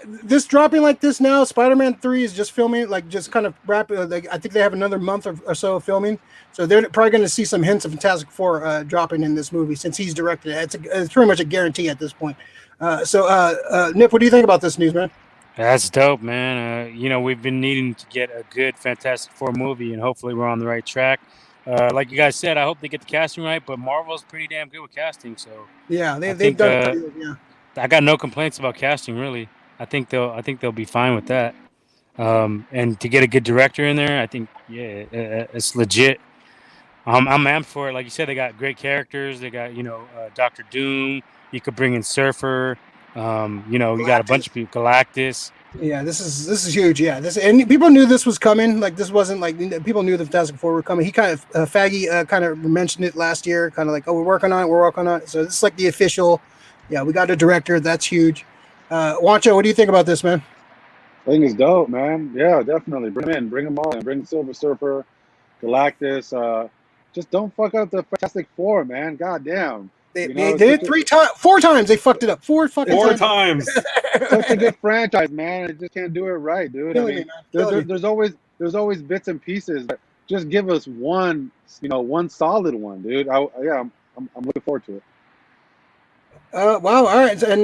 This dropping like this now. Spider-Man 3 is just filming, like just kind of rapid. I think they have another month or so of filming, so they're probably going to see some hints of Fantastic Four dropping in this movie since he's directed it. It's pretty much a guarantee at this point. Nip, what do you think about this news, man? That's dope, man. We've been needing to get a good Fantastic Four movie, and hopefully we're on the right track. Like you guys said, I hope they get the casting right, but Marvel's pretty damn good with casting. So yeah, they've done pretty good, yeah. I got no complaints about casting, really. I think they'll be fine with that. And to get a good director in there, I think it's legit. I'm amped for it. Like you said, they got great characters. They got Dr. Doom. You could bring in Surfer. You got a bunch of people. Galactus. Yeah, this is huge. Yeah, and people knew this was coming. Like this wasn't like people knew the Fantastic Four were coming. He kind of Faggy kind of mentioned it last year. Kind of like, oh, we're working on it. So this is like the official. Yeah, we got a director. That's huge. Wancho, what do you think about this, man? I think it's dope, man. Yeah, definitely. Bring them all in. Bring Silver Surfer, Galactus. Just don't fuck up the Fantastic Four, man. God damn. They did it 4 times. They fucked it up. 4 fucking times. Such a good franchise, man. I just can't do it right, dude. I mean, there's always bits and pieces. But just give us one solid one, dude. I'm looking forward to it. Wow! All right, and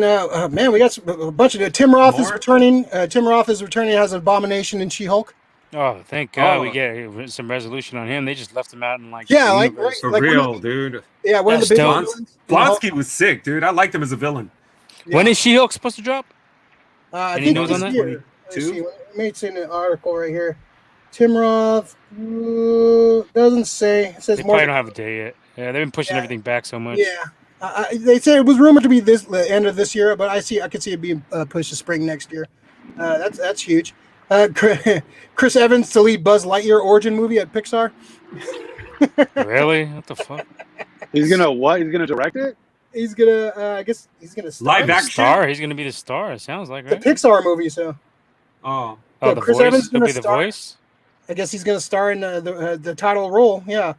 man, we got a bunch of Tim Roth is returning. Tim Roth is returning as an Abomination in She-Hulk. Oh, thank God we get some resolution on him. They just left him out in like for real, dude. Yeah, one of the big ones. Blonsky was sick, dude. I liked him as a villain. Yeah. When is She-Hulk supposed to drop? I think knows on that? Year. It's in an article right here. Tim Roth doesn't say. It says they probably don't have a day yet. Yeah, they've been pushing everything back so much. Yeah. They say it was rumored to be the end of this year, but I could see it being pushed to spring next year. That's huge. Chris Evans to lead Buzz Lightyear origin movie at Pixar. Really? What the fuck? He's gonna what? He's gonna direct it? He's gonna. I guess he's gonna star. Live action. Star. He's gonna be the star. It sounds like right. The Pixar movie. So. Oh. So the Chris voice. Evans He'll gonna be the star. voice. I guess he's gonna star in the title role. Yeah,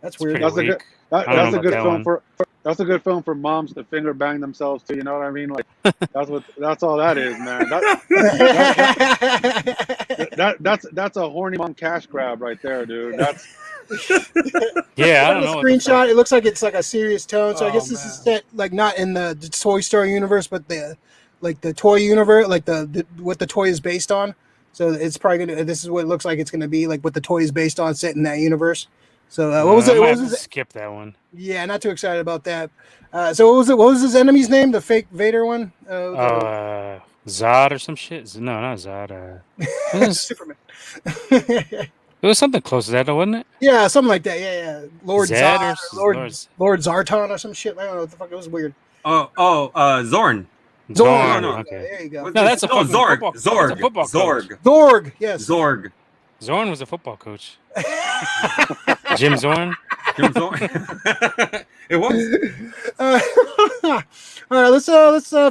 that's weird. That's a good film for. That's a good film for moms to finger bang themselves to. You know what I mean? Like that's all that is, man. That's a horny mom cash grab right there, dude. Yeah, I don't The know. What the screenshot. fuck. It looks like it's like a serious tone. So I Oh, guess this is man. set like not in the Toy Story universe, but the toy universe, like the what the toy is based on. So it's probably gonna. This is what it looks like it's gonna be like what the toy is based on, set in that universe. So what was I it? might What have was to it? skip that one. Yeah, not too excited about that. So what was it? What was his enemy's name? The fake Vader one? Zod or some shit. No, not Zod. What is- Superman. it was something close to that, though, wasn't it? Yeah, something like that. Yeah, yeah. Lord Zed Zod, or Lord Zartan or some shit. I don't know what the fuck. It was weird. Zorn. Zorn. no. Okay. There you go. What- No, that's a no, fucking Zorg. football. That's a Zorg. football coach. Zorg. Zorg. Yes. Zorg. Zorn was a football coach. Jim Zorn. Jim Zorn. It was. All right, let's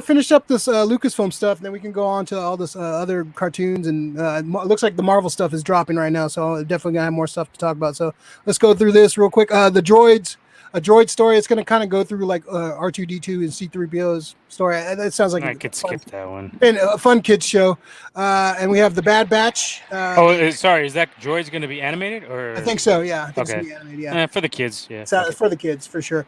finish up this Lucasfilm stuff, and then we can go on to all this other cartoons. And it looks like the Marvel stuff is dropping right now, so I'm definitely gonna have more stuff to talk about. So let's go through this real quick. The droids. A droid story. It's going to kind of go through like R2D2 and C3PO's story. That sounds like I could skip that one. and a fun kids show. And we have the Bad Batch. Sorry. Is that droid's going to be animated or? I think so. Yeah, I think it's Okay. gonna be animated, yeah. For the kids. Yeah. So, for the kids, for sure.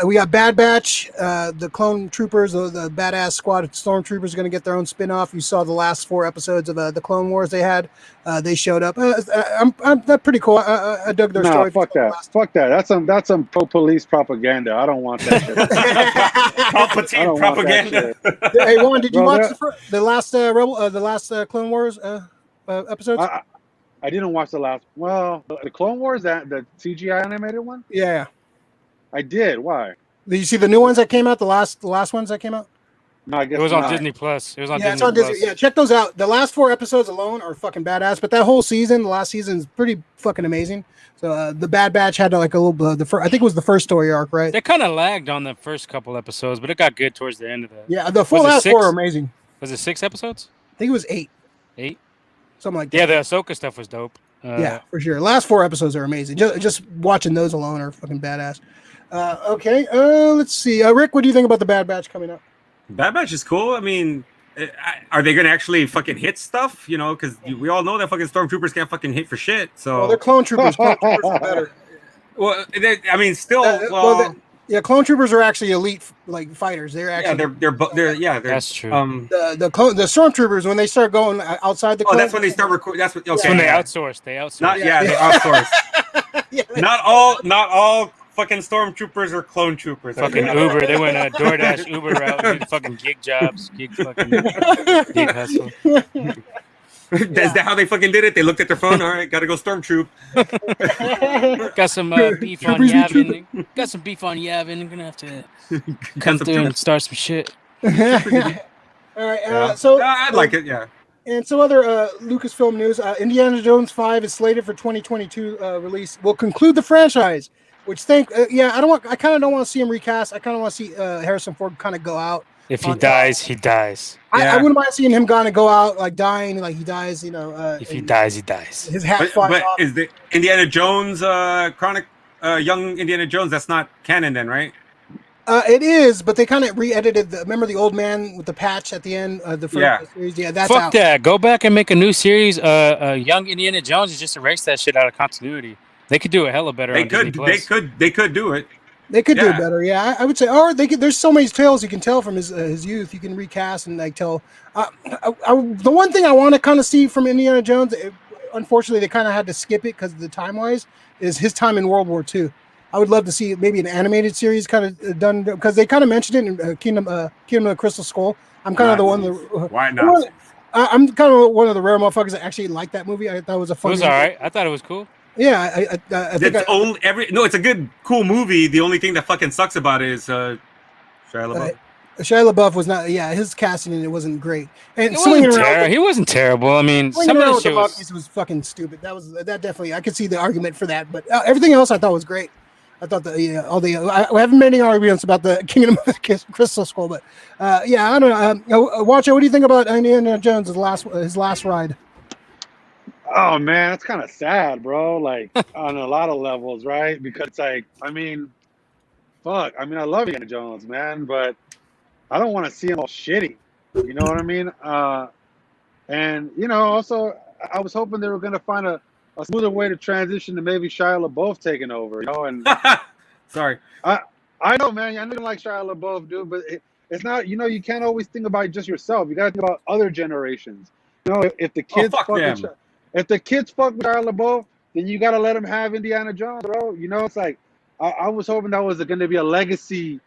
We got Bad Batch, the clone troopers, the badass squad of stormtroopers are going to get their own spin-off. You saw the last 4 episodes of the Clone Wars they had. They showed up. That's pretty cool. I dug their Nah, story. fuck that. Fuck that. That's some pro-police propaganda. I don't want that shit. I Palpatine don't want that propaganda. shit. Hey, Juan, did you Bro, watch that- the last the last Clone Wars episodes? I didn't watch the last. Well, the Clone Wars, that the CGI animated one. Yeah. I did. Why? Did you see the new ones that came out? The last ones that came out? No, I guess It was on not. Disney Plus. It was on Yeah, Disney it's on Plus. Disney. Yeah, check those out. The last 4 episodes alone are fucking badass, but that whole season, the last season, is pretty fucking amazing. So the Bad Batch had like a little I think it was the first story arc, right? They kind of lagged on the first couple episodes, but it got good towards the end of that. Yeah, the Was it last 4 6? are amazing. Was it 6 episodes? I think it was 8, 8? something like that. Yeah, the Ahsoka stuff was dope. Yeah, for sure. Last 4 episodes are amazing. Just watching those alone are fucking badass. Okay, let's see. Rick, what do you think about the Bad Batch coming up? Bad Batch is cool. I mean, are they going to actually fucking hit stuff? You know, because we all know that fucking stormtroopers can't fucking hit for shit. So, Well, they're clone troopers. Clone troopers are better. well, I mean, still, Yeah, clone troopers are actually elite like fighters. They're actually they're That's true. the stormtroopers when they start going outside the. Oh, that's when they start recording. That's what. Okay, That's when they yeah. outsource. They outsource. Not they outsource. Yeah, Not all fucking stormtroopers are clone troopers. Fucking okay? Uber. They went a DoorDash Uber route. Did fucking gig jobs. Gig hustle. Is that how they fucking did it? They looked at their phone. All right, gotta go stormtroop. Got some beef on Troopers be Yavin. Got some beef on Yavin. I'm gonna have to come through and start some shit. All right. So I'd like it. Yeah. And some other Lucasfilm news. Indiana Jones 5 is slated for 2022 release. Will conclude the franchise. Which I kind of don't want to see him recast. I kind of want to see Harrison Ford kind of go out. If he dies, he dies. I wouldn't mind seeing him kind of go out like dying, like he dies. You know, If he dies, he dies. his hat flies But off. is the Indiana Jones chronic young Indiana Jones? That's not canon then, right? It is, but they kind of re-edited. Remember the old man with the patch at the end of the first series? Yeah, that's Fuck out. that. Go back and make a new series. Young Indiana Jones, and just erase that shit out of continuity. They could do it hella better on Disney Plus. They could do it. They could do Yeah. it better, yeah. I would say, or they could. There's so many tales you can tell from his youth. You can recast and like tell. The one thing I want to kind of see from Indiana Jones, unfortunately, they kind of had to skip it because of the time wise, is his time in World War II. I would love to see maybe an animated series kind of done because they kind of mentioned it in Kingdom of the Crystal Skull. I'm kind of the one. Why not? I'm kind of one of the rare motherfuckers that actually liked that movie. I thought it was a It fun. was all right. I thought it was cool. Yeah, I think It's a good, cool movie. The only thing that fucking sucks about it is Shia LaBeouf. Shia LaBeouf was not. Yeah, his casting in it wasn't great. And He wasn't terrible. I mean, some of the shit was fucking stupid. That definitely I could see the argument for that. But everything else I thought was great. I thought I haven't made any arguments about the Kingdom of the Crystal Skull, but I don't know. Watcho, what do you think about Indiana Jones' his last ride? Oh man, that's kind of sad, bro. Like on a lot of levels, right? Because it's like, I mean, fuck. I mean, I love Indiana Jones, man, but I don't want to see him all shitty. You know what I mean? And also, I was hoping they were gonna find a a smoother way to transition to maybe Shia LaBeouf taking over, you know. And Sorry. I know, man. I know you don't like Shia LaBeouf, dude, but it's not. You know, you can't always think about just yourself. You got to think about other generations. You know, if the kids fuck them. if the kids fuck with Shia LaBeouf, then you got to let them have Indiana Jones, bro. You know, it's like I was hoping that was going to be a legacy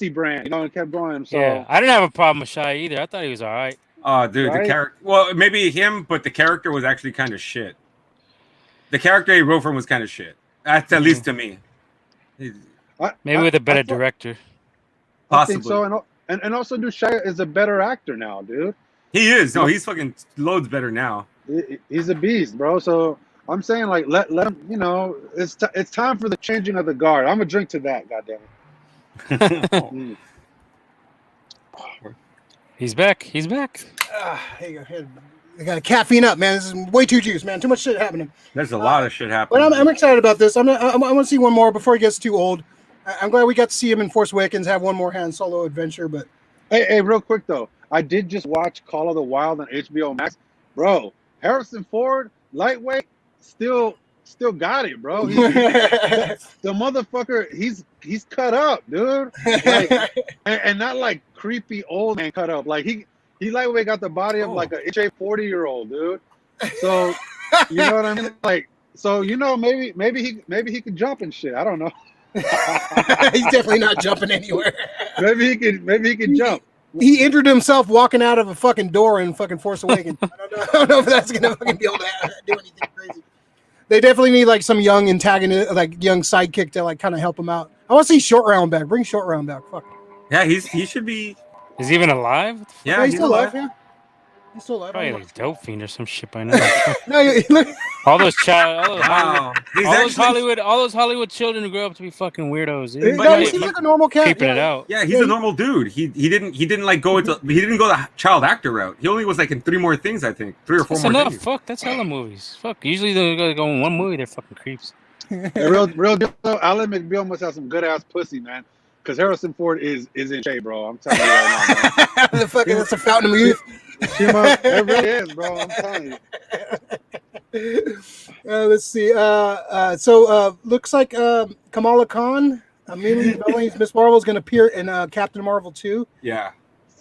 brand. You know, and kept going. So Yeah, I didn't have a problem with Shia either. I thought he was all right. Oh, dude, Right? the character. Well, maybe him, but the character was actually kind of shit. The character he wrote from was kind of shit. That's at least to me. Maybe with a better I thought- director. I think Possibly. so, and also, dude, Shia is a better actor now, dude. He is. No, he's fucking loads better now. He's a beast, bro. So I'm saying, like, let him. You know, it's time for the changing of the guard. I'm gonna drink to that. Goddamn it. Mm. He's back. He's back. Here you go. Here. I got to caffeine up, man. This is way too juice, man. Too much shit happening. There's a lot of shit But happening. I'm excited about this. I want to see one more before he gets too old. I'm glad we got to see him in Force Awakens, have one more Han Solo adventure. But Hey, real quick though, I did just watch Call of the Wild on HBO Max, bro. Harrison Ford, lightweight, still got it, bro. The motherfucker, he's cut up, dude. Like, and not like creepy old man cut up. Like he lightweight got the body of like a 40-year-old, dude. So you know what I mean? Like, so you know, maybe he could jump and shit. I don't know. he's definitely not jumping anywhere. Maybe he could jump. He injured himself walking out of a fucking door in fucking Force Awakens. I don't know if that's gonna fucking be able to do anything crazy. They definitely need like some young antagonist, like young sidekick to like kind of help him out. I want to see Short Round back. Bring Short Round back. Fuck. Yeah, he should be. Is he even alive? What the fuck? Yeah, he's still alive. Yeah, he's still alive. Probably like dope fiend or some shit by now. No, look. all those Hollywood, Wow. He's all those actually. Hollywood children who grow up to be fucking weirdos. No, he seems like a normal cat. Keeping it out. Yeah, he's a normal dude. He didn't like go into he didn't go the child actor route. He only was like in 3 more things, I think. 3 or 4 That's more enough. things. Fuck, that's hella movies. Fuck. Usually they go in one movie, they're fucking creeps. Hey, real deal. Alan McBeal must have some good ass pussy, man. Because Harrison Ford is in shape, bro. I'm telling you right now, man. The fucking that's a fountain of youth. It really is, bro. I'm telling you. Let's see. So looks like Kamala Khan, Amelia Belling's Miss Marvel, is going to appear in Captain Marvel 2. Yeah.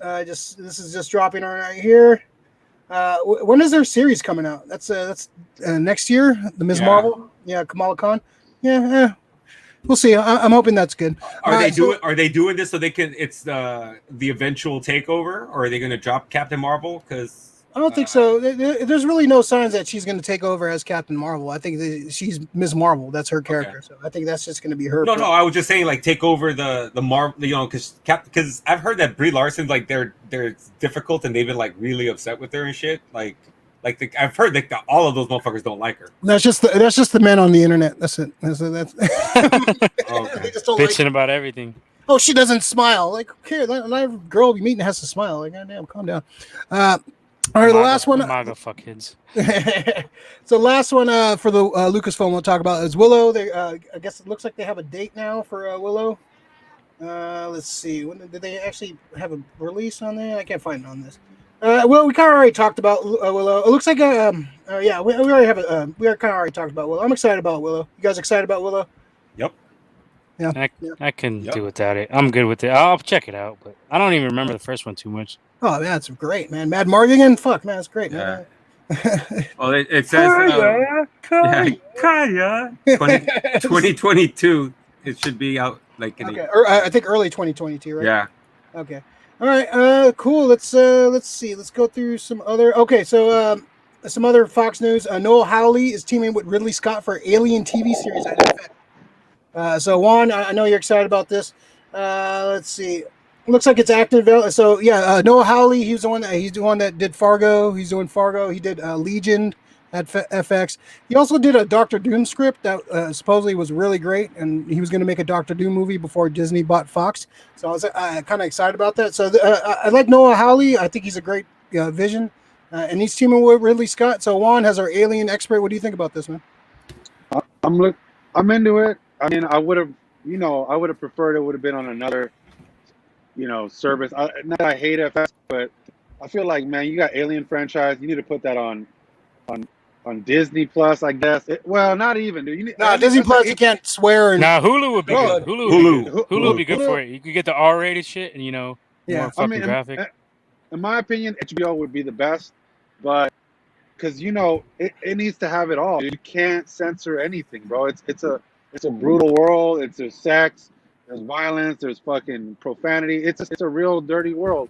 This is just dropping right here. When is their series coming out? That's next year. The Ms. Yeah. Marvel. Yeah, Kamala Khan. Yeah, we'll see. I'm hoping that's good. Are they doing this so they can? It's the eventual takeover, or are they going to drop Captain Marvel? Because I don't think so. There's really no signs that she's going to take over as Captain Marvel. I think she's Ms. Marvel. That's her character. So I think that's just going to be her. No. I was just saying, like, take over the Marvel. You know, because I've heard that Brie Larson, like, they're difficult and they've been like really upset with her and shit. I've heard like all of those motherfuckers don't like her. That's just the men on the internet. That's it. That's Okay. They just don't like Bitching about everything. oh, she doesn't smile. Like, okay, let every girl you meet has to smile. Like, goddamn, calm down. All right, the last one. MAGA fuckkids. So last one for the Lucasfilm we'll talk about is Willow. They I guess it looks like they have a date now for Willow. Let's see. When did they actually have a release on there? I can't find it on this. Well, we kind of already talked about Willow. It looks like yeah, we already have a we kind of already talked about Willow. I'm excited about Willow. You guys excited about Willow? Yep. Yeah. I can Yep. do without it. I'm good with it. I'll check it out, but I don't even remember the first one too much. Oh man, that's great, man. Mad Mardigan, fuck, man, that's great. Yeah. Man. Well, it says Kaya 2022. It should be out like in Okay, I think early 2022, right? yeah. Okay. All right. Cool. Let's see. Let's go through some other. Okay. So some other Fox news. Noel Hawley is teaming with Ridley Scott for Alien TV series. So Juan, I know you're excited about this. Let's see. Looks like it's active. So yeah, Noel Hawley. He's the one that did Fargo. He's doing Fargo. He did Legion at FX. He also did a Doctor Doom script that supposedly was really great, and he was going to make a Doctor Doom movie before Disney bought Fox. So I was kind of excited about that. So I like Noah Hawley. I think he's a great vision, and he's teaming with Ridley Scott. So Juan, has our alien expert. What do you think about this, man? I'm into it. I mean, I would have preferred it would have been on another, service. Not that I hate FX, but I feel like, man, you got Alien franchise. You need to put that on on Disney Plus, I guess. Well, not even, dude. No, Disney Plus, you can't swear. And Nah, Hulu would be Bro, good. Hulu would be good. Hulu. Hulu would be good Hulu- for it. You could get the R-rated shit and more Yeah. fucking graphic. In my opinion, HBO would be the best, but because it needs to have it all. You can't censor anything, bro. It's a brutal world. There's sex, there's violence, there's fucking profanity. It's a real dirty world,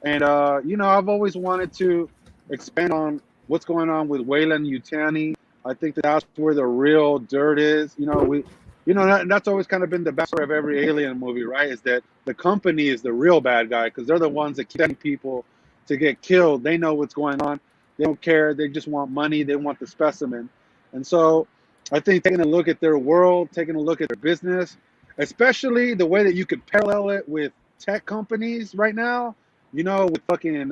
and I've always wanted to expand on what's going on with Wayland Yutani. I think that's where the real dirt is. That's always kind of been the best part of every Alien movie, right? Is that the company is the real bad guy because they're the ones that keep sending people to get killed. They know what's going on. They don't care. They just want money. They want the specimen. And so I think taking a look at their world, taking a look at their business, especially the way that you could parallel it with tech companies right now, with fucking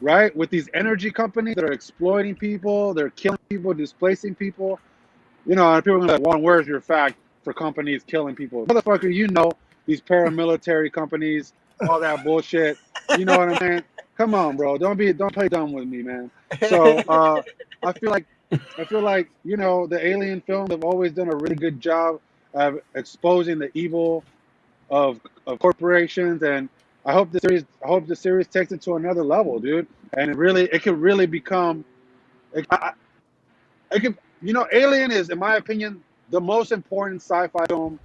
right? With these energy companies that are exploiting people, they're killing people, displacing people. And people are like, Juan, where's your fact for companies killing people? Motherfucker, these paramilitary companies, all that bullshit. You know what I'm saying? Come on, bro. Don't play dumb with me, man. So I feel like the Alien films have always done a really good job of exposing the evil of corporations, and I hope the series takes it to another level, dude. And it could really become Alien is, in my opinion, the most important sci-fi film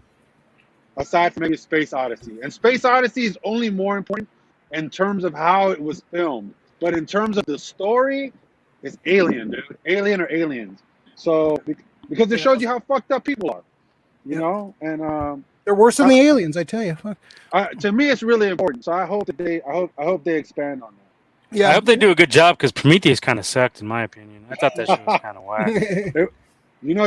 aside from maybe Space Odyssey. And Space Odyssey is only more important in terms of how it was filmed. But in terms of the story, it's Alien, dude. Alien or Aliens. So, because it shows you how fucked up people are, and they're worse than the aliens, I tell you. to me, it's really important. So I hope that I hope they expand on that. Yeah, I hope they do a good job because Prometheus kind of sucked, in my opinion. I thought that shit was kind of whack.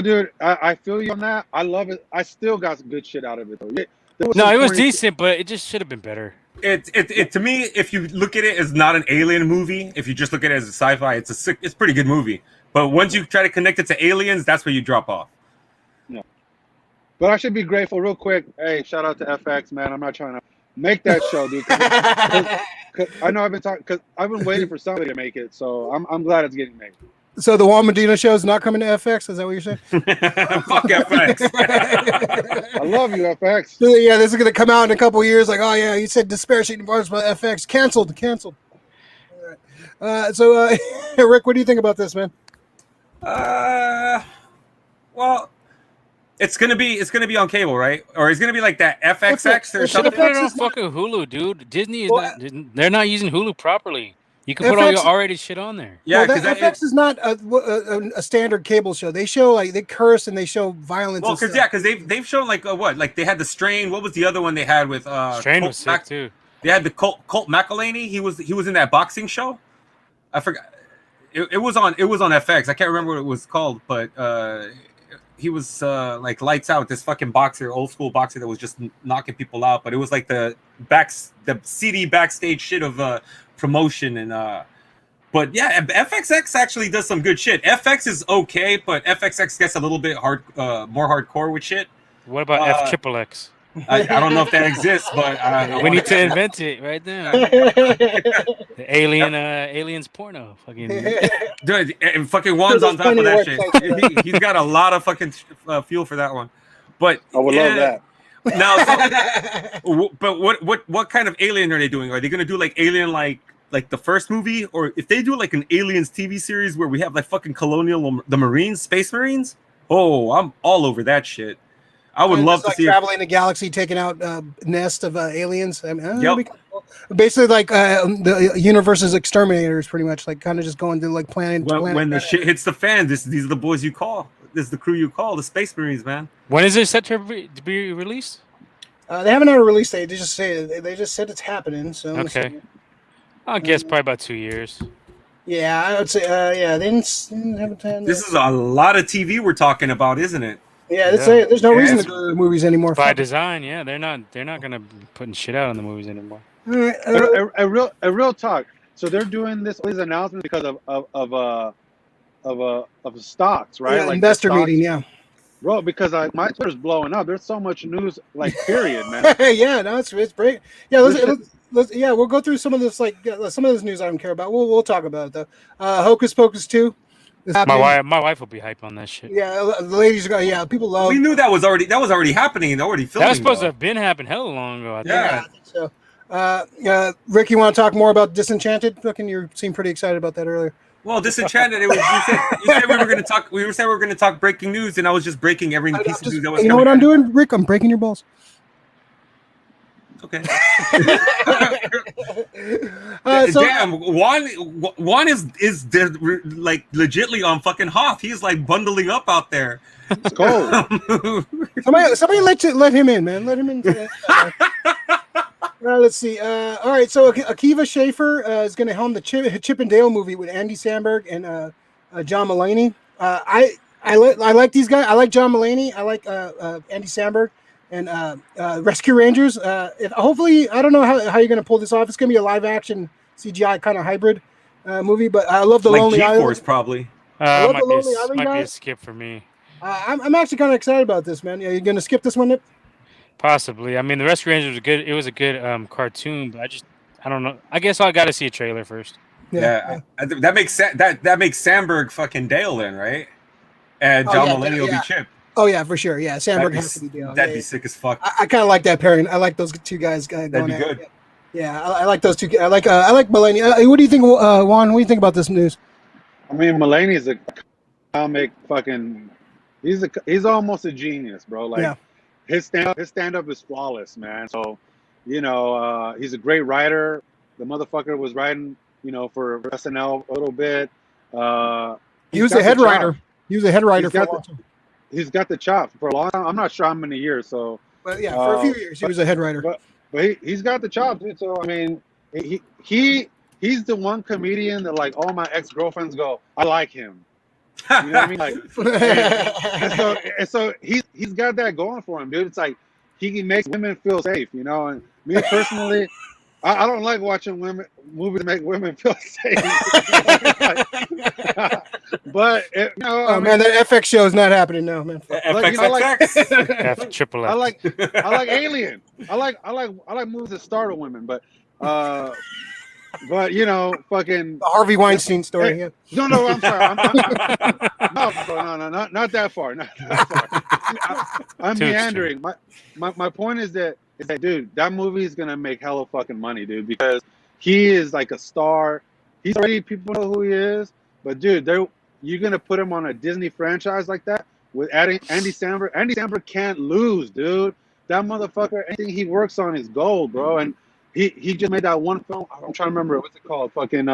Dude, I feel you on that. I love it. I still got some good shit out of it, though. It was decent, but it just should have been better. It to me, if you look at it as not an alien movie, if you just look at it as a sci-fi, it's a pretty good movie. But once you try to connect it to aliens, that's where you drop off. Yeah. But I should be grateful real quick. Hey, shout out to FX, man. I'm not trying to make that show, dude. Cause I know I've been waiting for somebody to make it, so I'm glad it's getting made. So the Juan Medina show is not coming to FX? Is that what you're saying? Fuck FX. I love you, FX. So, yeah, this is going to come out in a couple of years. Like, oh, yeah, you said disparaging words about FX. Canceled. All right. Rick, what do you think about this, man? Well, it's gonna be on cable, right? Or it's gonna be like that FXX or They should have something. put it on fucking Hulu, dude. Disney is they're not using Hulu properly. You can put all your R-rated shit on there. Yeah, because FX is not a standard cable show. They show they curse and they show violence. Well, because they've shown like they had the Strain. What was the other one they had with Strain was sick too. They had the Colt McElhaney. He was in that boxing show. I forgot. It was on FX. I can't remember what it was called, but he was like lights out. This fucking boxer, old school boxer that was just knocking people out. But it was like the seedy backstage shit of promotion and but yeah, FXX actually does some good shit. FX is okay, but FXX gets a little bit more hardcore with shit. What about FXXX? I don't know if that exists, but we need to invent it right now. The aliens porno, fucking dude, and fucking Juan's on top of that shit. He's got a lot of fucking fuel for that one. But I would love that. Now, but what kind of alien are they doing? Are they going to do like Alien like the first movie, or if they do like an Aliens TV series where we have like fucking the Marines, Space Marines? Oh, I'm all over that shit. I would love to see traveling the galaxy, taking out nest of aliens. I mean, yep. Basically like the universe's exterminators, pretty much, like kind of just going to like planet. When the shit hits the fan, these are the boys you call. This is the crew you call, the Space Marines, man. When is it set to be released? They haven't had a release date. They just said it's happening. So okay, I guess probably about 2 years. Yeah, I would say. Yeah, they didn't have a time. This is a lot of TV we're talking about, isn't it? Yeah, there's no reason to go to the movies anymore. By design, yeah, they're not gonna be putting shit out on the movies anymore. A real talk. So they're doing these announcements because of stocks, right? Yeah, like investor meeting, yeah. bro, because my Twitter's blowing up. There's so much news, like period, man. Yeah, no, it's great. Yeah, let's we'll go through some of this, like some of this news I don't care about. We'll talk about it though. Hocus Pocus 2 is happening. My wife will be hype on that shit. Yeah, the ladies go. Yeah, people love. We knew that was already happening and already filming. That was supposed to though. have been happened hella long ago. I think. Yeah. I think so. Rick, you want to talk more about Disenchanted? Fucking, you seemed pretty excited about that earlier. Well, Disenchanted. You said we were going to talk. We said we were going to talk breaking news, and I was just breaking every piece of news that was. You know what I'm doing, Rick? I'm breaking your balls. Okay. So, Damn, Juan is like legitly on fucking Hoth. He's like bundling up out there. It's cold. somebody let him in, man. Let him in. Let's see. All right, so Akiva Schaffer is going to helm the Chip and Dale movie with Andy Samberg and John Mulaney. I like these guys. I like John Mulaney. I like Andy Samberg and Rescue Rangers. Hopefully, I don't know how you're going to pull this off. It's going to be a live action CGI kind of hybrid movie, but I love the Like Lonely G-Force, Island. probably. love Might the Lonely Island be a guys. skip for me. I'm actually kind of excited about this, man. Are you going to skip this one, Nip? Possibly. I mean, the Rescue Rangers was good. It was a good cartoon, but I don't know. I guess I got to see a trailer first. Yeah. That makes Samberg fucking Dale then, right? And John Mulaney will be Chip. Oh yeah, for sure. Yeah, Samberg has to be Dale. That'd be sick as fuck. I kind of like that pairing. I like those two guys. That'd be good. Yeah, I like those two. I like Mulaney. What do you think, Juan? What do you think about this news? I mean, Mulaney's a comic fucking. He's almost a genius, bro. Like his stand up is flawless, man. So, he's a great writer. The motherfucker was writing, for SNL a little bit. He was a head writer. He was a head writer for a long time. He's got the chops for a long time. I'm not sure how many years. So, but yeah, for a few years he was a head writer. But he's got the chops, dude. So I mean, he's the one comedian that like all my ex-girlfriends go, I like him. You know what I mean? Like, and so he's got that going for him, dude. It's like he makes women feel safe, And me personally, I don't like watching movies that make women feel safe. But man, that FX show is not happening now, man. Triple X. I like Alien. I like movies that startle women, but fucking the Harvey Weinstein story. Hey, no, I'm sorry. No, not that far. Not that far. I'm meandering. My point is that dude, that movie is gonna make hella fucking money, dude, because he is like a star. He's already, people know who he is, but dude, you're gonna put him on a Disney franchise like that with adding Andy Samberg. Andy Samberg can't lose, dude. That motherfucker, anything he works on is gold, bro. And he just made that one film. I'm trying to remember what's it called. Fucking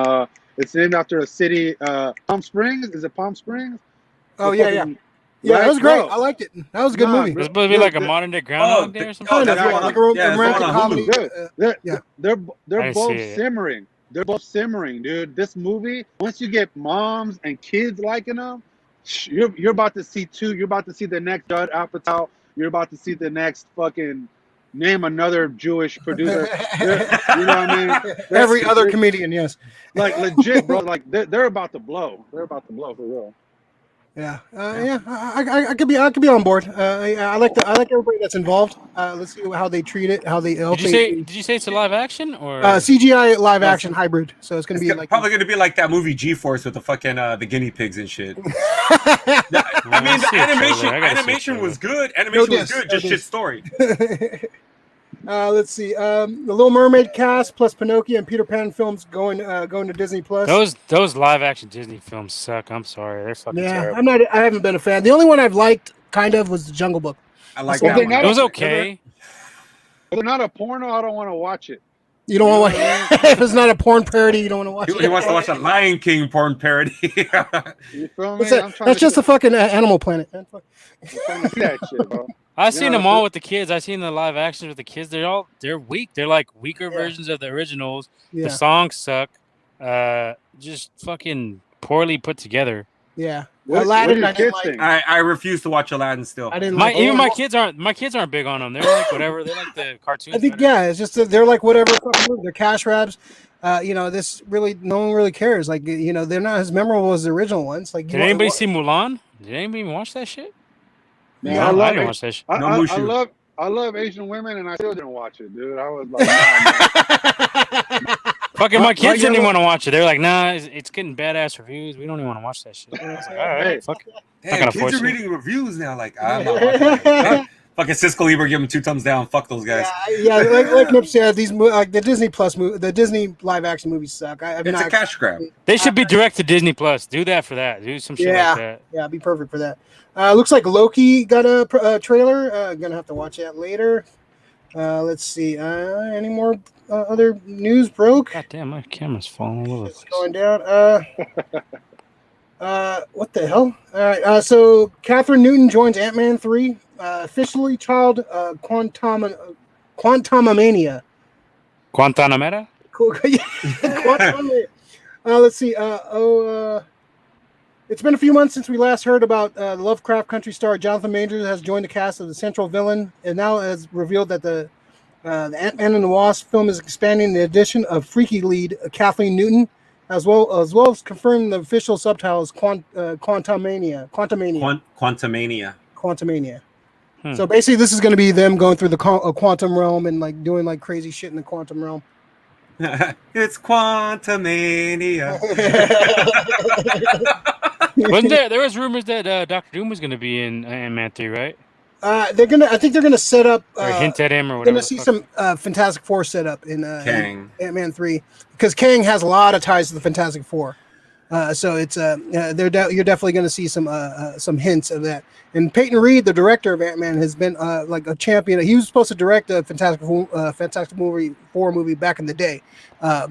it's named after a city. Palm Springs. Is it Palm Springs? Oh yeah. Yeah, that was great. I liked it. That was a good movie. It was supposed to be like a modern day Groundhog Day or something. Like a romantic comedy. They're both simmering. They're both simmering, dude. This movie, once you get moms and kids liking them, you're about to see You're about to see the next Judd Apatow. You're about to see the next fucking name another Jewish producer. You know what I mean? Every other comedian, yes. Like legit, bro. Like they're about to blow. They're about to blow for real. Yeah, I could be on board. I like everybody that's involved. Let's see how they treat it. How they. Did you say it's a live action or CGI live action hybrid? So it's gonna be like probably gonna be like that movie G-Force with the fucking the guinea pigs and shit. I mean, the animation was good. Animation was good. Just shit story. Let's see. The Little Mermaid cast plus Pinocchio and Peter Pan films going to Disney Plus. Those live action Disney films suck. I'm sorry, they're fucking terrible. I haven't been a fan. The only one I've liked kind of was The Jungle Book. I like that one. It was okay. If they're not a porno, I don't want to watch it. You don't want to watch if it's not a porn parody. You don't want to watch it. He wants to watch a Lion King porn parody. You feel me? That's just a fucking Animal Planet. Man. That shit, bro. I've seen them all with the kids. I've seen the live actions with the kids. They're weak. They're like weaker versions of the originals. Yeah. The songs suck. Just fucking poorly put together. Yeah. Aladdin, I didn't like. I refuse to watch Aladdin still. I didn't like. Even my kids aren't big on them. They're like whatever. They like the cartoons. I think it's just they're like whatever. They're cash grabs. This really no one really cares. Like they're not as memorable as the original ones. Like, did anybody see Mulan? Did anybody even watch that shit? Man, No, I I love didn't it. watch that shit. No Mushu. I love Asian women, and I still didn't watch it, dude. I was like, nah, man. Fucking my My kids didn't even yellow- want to watch it. They're like, nah, it's getting badass reviews. We don't even want to watch that shit. I was like, all right, Hey. fuck it. Damn, gonna kids force are it. reading reviews now. Like, I'm not watching that. Fucking Siskel Ebert give him 2 thumbs down. Fuck those guys. Yeah, like Nip said, these like the Disney Plus the Disney live action movies suck. It's a cash grab. They should be direct to Disney Plus. Do that for that. Do some shit Yeah. like that. Yeah, it'd be perfect for that. Looks like Loki got a trailer. Gonna have to watch that later. Let's see. Any more other news broke? God damn, my camera's falling all over the It's place. going down. What the hell? All right. So Catherine Newton joins Ant-Man 3. Officially child Quantumania. Guantanamera? Cool. Quantumania. Let's see. It's been a few months since we last heard about the Lovecraft Country star Jonathan Majors has joined the cast of the central villain, and now has revealed that the Ant-Man and the Wasp film is expanding the addition of freaky lead Kathleen Newton, as well as confirming the official subtitle is Quantumania. Quantumania. So basically, this is going to be them going through the quantum realm and like doing like crazy shit in the quantum realm. It's Quantumania. Wasn't there was rumors that Doctor Doom was going to be in Ant-Man 3, right? I think they're gonna set up. Or hint at him or We're whatever. gonna see some Fantastic Four set up in Kang. Ant-Man 3 because Kang has a lot of ties to the Fantastic Four. So it's you're definitely going to see some hints of that. And Peyton Reed, the director of Ant-Man, has been like a champion. He was supposed to direct a Fantastic Four movie back in the day,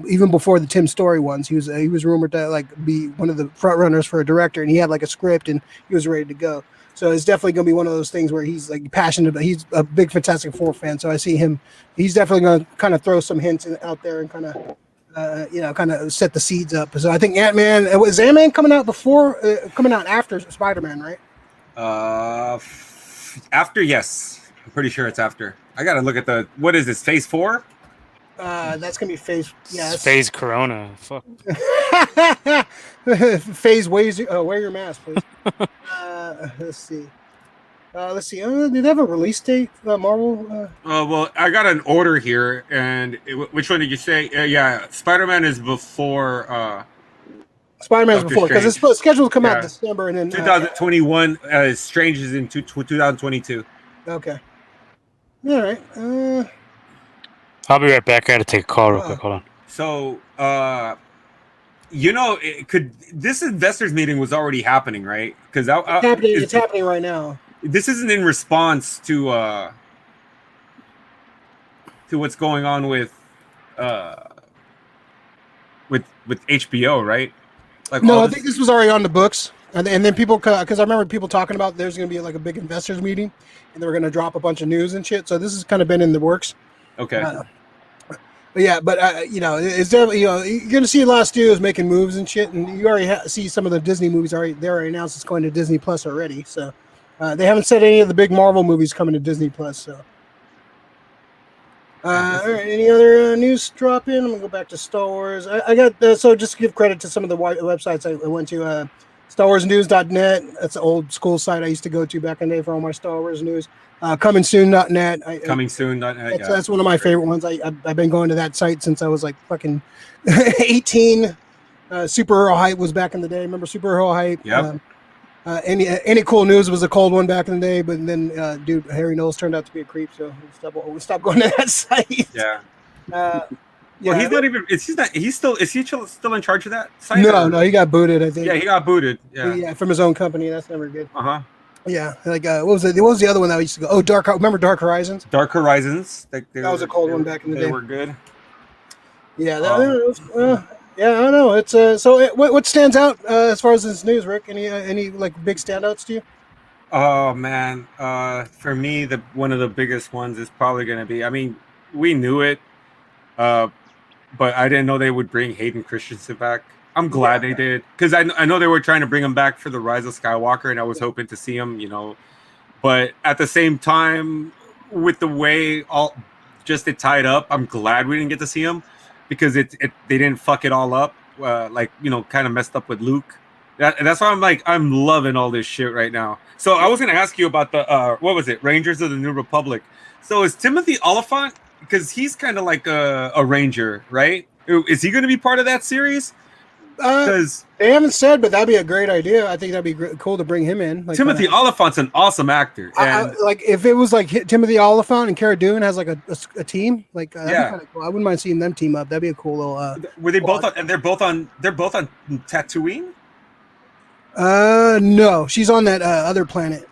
even before the Tim Story ones. He was rumored to like be one of the front runners for a director, and he had like a script and he was ready to go. So it's definitely going to be one of those things where he's like passionate, but he's a big Fantastic Four fan. So I see him. He's definitely going to kind of throw some hints out there and kind of. Kind of set the seeds up. So I think Ant-Man was Ant-Man coming out after Spider-Man, right? After, yes, I'm pretty sure it's after. I gotta look at what is this? Phase 4? That's gonna be phase. Yeah, Phase Corona. Fuck. phase. Wear your mask, please. Let's see. Do they have a release date? Marvel. Well, I got an order here, and which one did you say? Yeah, Spider-Man is before. Spider-Man's Doctor before because it's scheduled to come out Yeah. December and then 2021. Strange is in 2022. Okay. All right. I'll be right back. I gotta take a call real quick. Hold on. So, this investors meeting was already happening, right? Because It's happening right now. This isn't in response to what's going on with HBO, right? Like No, I think this was already on the books, and then people, because I remember people talking about there's going to be like a big investors meeting, and they were going to drop a bunch of news and shit. So this has kind of been in the works. Okay. It's definitely you're going to see a lot of studios making moves and shit, and you already see some of the Disney movies already. They already announced it's going to Disney Plus already. So they haven't said any of the big Marvel movies coming to Disney Plus. So. All right. Any other news drop in? I'm gonna go back to Star Wars. I got so just to give credit to some of the websites I went to. StarWarsNews.net. That's an old school site I used to go to back in the day for all my Star Wars news. ComingSoon.net. ComingSoon.net. That's one of my favorite ones. I've been going to that site since I was like fucking 18. Superhero Hype was back in the day. Remember Superhero Hype? Yep. Any cool news was a cold one back in the day, but then Harry Knowles turned out to be a creep, so we stopped going to that site. Yeah. Yeah. Well, he's not even. Is he still in charge of that site? No, he got booted. I think. Yeah, he got booted. Yeah. Yeah, from his own company. That's never good. Yeah, like what was it? What was the other one that I used to go? Oh, remember Dark Horizons? Dark Horizons. That was a cold one back in the day. They were good. Yeah, yeah, I don't know. It's so what stands out as far as this news, Rick? Any like big standouts to you? Oh man, for me, one of the biggest ones is probably going to be. I mean, we knew it, but I didn't know they would bring Hayden Christensen back. I'm glad they did, because I know they were trying to bring him back for the Rise of Skywalker, and I was hoping to see him, But at the same time, with the way it tied up, I'm glad we didn't get to see him, because they didn't fuck it all up, kind of messed up with Luke. That's why I'm like, I'm loving all this shit right now. So I was gonna ask you about the what was it, Rangers of the New Republic. So is Timothy Oliphant, because he's kind of like a ranger, right? Is he going to be part of that series? Because they haven't said, but that'd be a great idea. I think that'd be cool to bring him in. Like, Timothy Oliphant's an awesome actor. And like if it was like Timothy Oliphant and Cara Dune has like a team, like that'd be kind of cool. I wouldn't mind seeing them team up. That'd be a cool little. Were they both on? And they're both on Tatooine. No, she's on that other planet.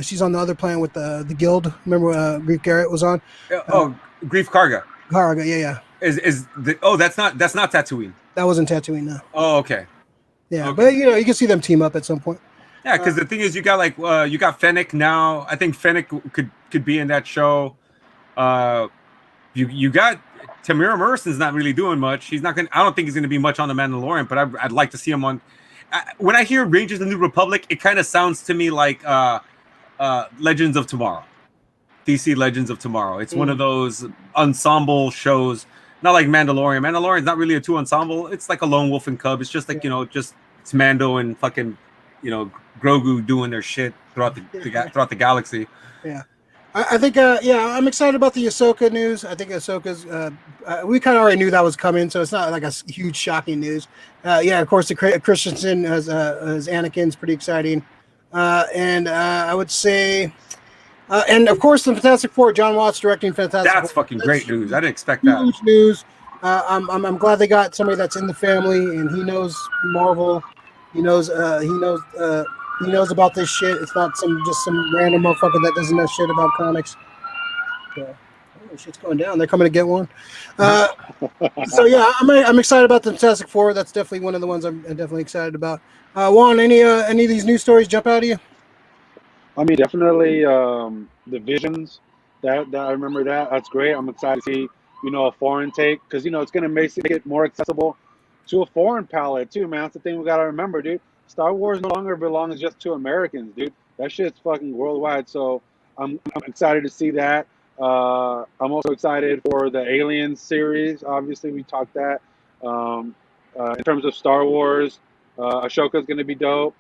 She's on the other planet with the guild. Remember, Grief Garrett was on. Grief Karga. Karga, yeah. That's not Tatooine. That wasn't Tatooine, no. Oh, okay. Yeah, okay. But you can see them team up at some point. Yeah, because the thing is, you got you got Fennec now. I think Fennec could be in that show. You got Tamira Morrison's not really doing much. He's not gonna. I don't think he's gonna be much on the Mandalorian, but I'd like to see him on. When I hear Rangers of the New Republic, it kind of sounds to me like Legends of Tomorrow, DC Legends of Tomorrow. It's one of those ensemble shows, not like Mandalorian. Mandalorian's not really a two ensemble. It's like a lone wolf and cub. It's just like it's Mando and fucking Grogu doing their shit throughout the galaxy. Yeah. I think, I'm excited about the Ahsoka news. I think Ahsoka's, we kind of already knew that was coming, so it's not like a huge shocking news. Of course, the Christensen as Anakin's pretty exciting. And I would say, and of course, the Fantastic Four, John Watts directing Fantastic Four. That's fucking great news. I didn't expect that. Huge news. I'm glad they got somebody that's in the family and he knows Marvel. He knows about this shit. It's not some random motherfucker that doesn't know shit about comics. Shit's going down. They're coming to get one. So yeah, I'm excited about the Fantastic Four. That's definitely one of the ones I'm definitely excited about. Juan, any of these news stories jump out at you? I mean, definitely the Visions. That I remember that. That's great. I'm excited to see a foreign take because it's gonna make it more accessible to a foreign palette too, man. That's the thing we gotta remember, dude. Star Wars no longer belongs just to Americans, dude. That shit's fucking worldwide. So I'm excited to see that. I'm also excited for the Aliens series. Obviously, we talked that. In terms of Star Wars, Ashoka's going to be dope.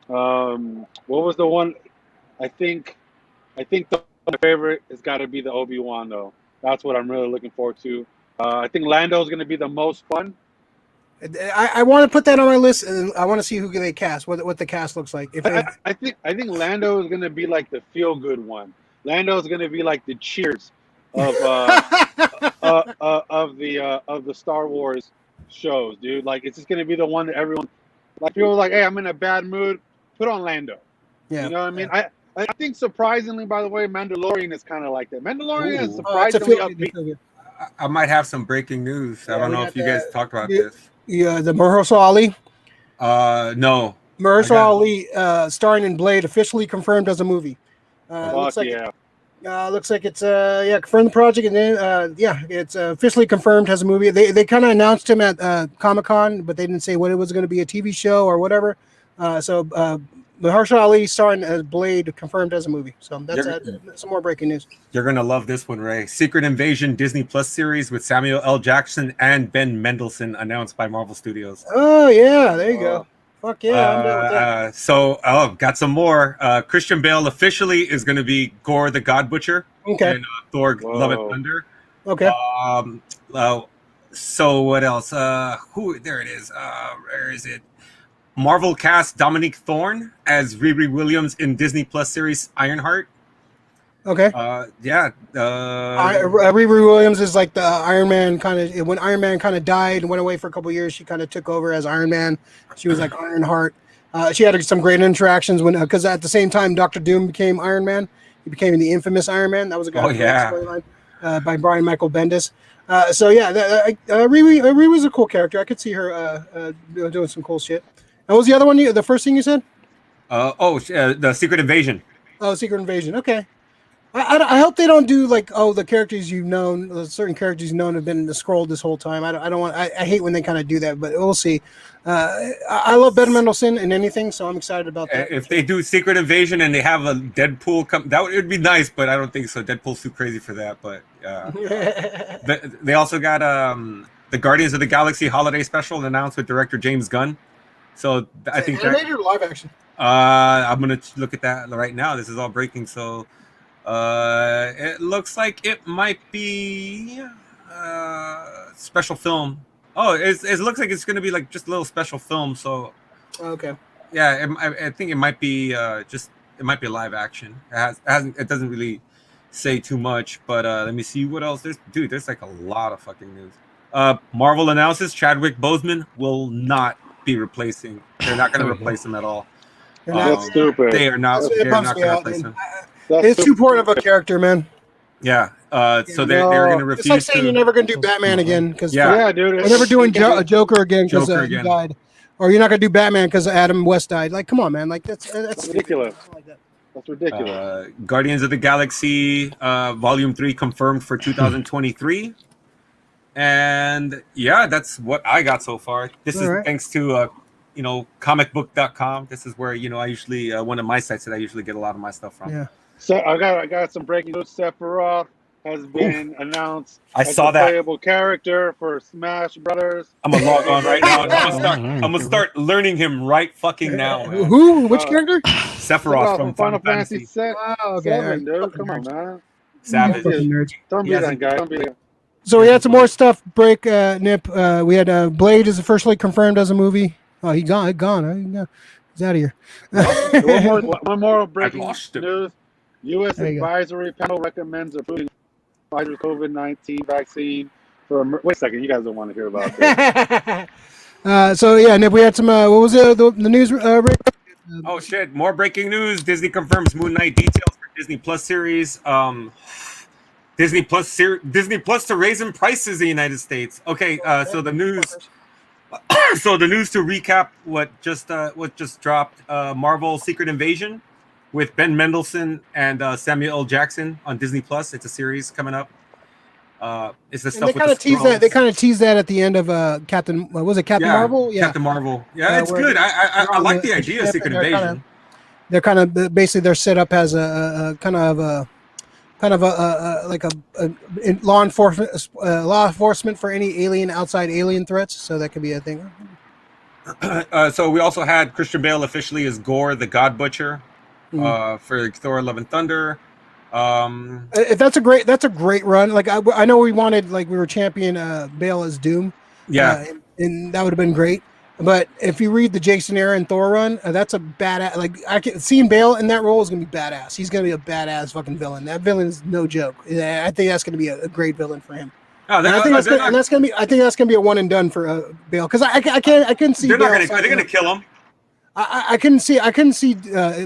What was the one? I think my favorite has got to be the Obi-Wan, though. That's what I'm really looking forward to. I think Lando's going to be the most fun. I want to put that on my list, and I want to see who they cast, what the cast looks like. I think Lando is going to be like the feel-good one. Lando is going to be like the Cheers of the Star Wars shows, dude. Like it's just going to be the one that everyone, like people are like, hey, I'm in a bad mood, put on Lando. Yeah, you know what I mean? I think surprisingly, by the way, Mandalorian is kind of like that. Mandalorian is surprisingly upbeat. I might have some breaking news. I don't know if you guys talked about this. Yeah, the Mahershala Ali. No. Mahershala Ali, starring in Blade, officially confirmed as a movie. Looks like it's confirmed the project, and then it's officially confirmed as a movie. They kind of announced him at Comic-Con, but they didn't say what it was going to be, a TV show or whatever. So Mahershala Ali starring as Blade confirmed as a movie. So that's some more breaking news. You're gonna love this one, Ray. Secret Invasion Disney Plus series with Samuel L. Jackson and Ben Mendelsohn announced by Marvel Studios. Oh yeah, there you go. Fuck yeah, I'm down with that. Got some more. Christian Bale officially is going to be Gore the God Butcher in Thor: Love and Thunder. Okay. So what else? There it is. Where is it? Marvel cast Dominique Thorne as Riri Williams in Disney Plus series Ironheart. Okay. Riri Williams is like the Iron Man kind of. When Iron Man kind of died and went away for a couple of years, she kind of took over as Iron Man. She was like Ironheart. She had some great interactions because at the same time Dr. Doom became Iron Man. He became the infamous Iron Man. That was a guy storyline by Brian Michael Bendis. Riri was a cool character. I could see her doing some cool shit. And what was the other one? The first thing you said? The Secret Invasion. Oh, Secret Invasion. Okay. I hope they don't do like the characters you've known, certain characters you've known have been scrolled this whole time. I don't want. I hate when they kind of do that, but we'll see. I love Ben Mendelsohn in anything, so I'm excited about that. If they do Secret Invasion and they have a Deadpool come, that would be nice, but I don't think so. Deadpool's too crazy for that. But they also got the Guardians of the Galaxy holiday special announced with director James Gunn. So I think animated or live action. I'm gonna look at that right now. This is all breaking. So it looks like it might be special film. Oh, it looks like it's gonna be like just a little special film. So Okay. yeah, I think it might be it might be a live action. It doesn't really say too much, but let me see what else. There's like a lot of fucking news. Marvel announces Chadwick Boseman will not be replacing. They're not going to replace him at all. That's stupid. They are not. It They're bums not me going to out, replace man. him. It's too important of a character, man. Yeah. So they're going to refuse. It's like saying you're never going to do Batman again because Yeah, dude. we're never doing Joker again because Joker he again. died, or you're not going to do Batman because Adam West died. Like, come on, man. Like that's ridiculous. Like that. That's ridiculous. Guardians of the Galaxy Volume 3 confirmed for 2023. And yeah, that's what I got so far. This is thanks to comicbook.com. This is where I usually one of my sites that I usually get a lot of my stuff from. Yeah. So I got some breaking news. Sephiroth has been announced as saw a that. playable character for Smash Brothers. I'm gonna log on right now. I'm gonna start learning him right fucking now. Man. Who? Which character? Sephiroth from Final Fantasy. Okay. 7, dude. Come on, man. Savage. Don't be that guy. Don't be that. So we had some more stuff break, Nip. We had Blade is officially confirmed as a movie. Oh, he's gone. He's out of here. one more breaking lost him. news. U.S. There you go. advisory panel recommends approving Pfizer's COVID-19 vaccine for. Wait a second, you guys don't want to hear about this. So yeah, Nip, we had some. What was the news? Rick? Oh shit! More breaking news. Disney confirms Moon Knight details for Disney Plus series. Disney Plus to raising prices in the United States. Okay, so the news. So the news to recap what just dropped: Marvel Secret Invasion with Ben Mendelsohn and Samuel L. Jackson on Disney Plus. It's a series coming up. It's the stuff They kind of teased that. They kind of teased that at the end of Captain. Was it Captain Marvel? Yeah, Captain Marvel. Yeah, it's good. I like the idea of Secret Invasion. They're kind of basically they're set up as a kind of like a law enforcement for any outside alien threats. So that could be a thing. So we also had Christian Bale officially as Gore, the God Butcher, for Thor: Love and Thunder. If that's a great run. Like I know we wanted, like we were champion Bale as Doom. Yeah, and that would have been great. But if you read the Jason Aaron Thor run, that's a badass. Like seeing Bale in that role is gonna be badass. He's gonna be a badass fucking villain. That villain is no joke. I think that's gonna be a great villain for him. Oh, I think that's gonna be a one and done for Bale because I couldn't see. They're gonna kill him. I couldn't see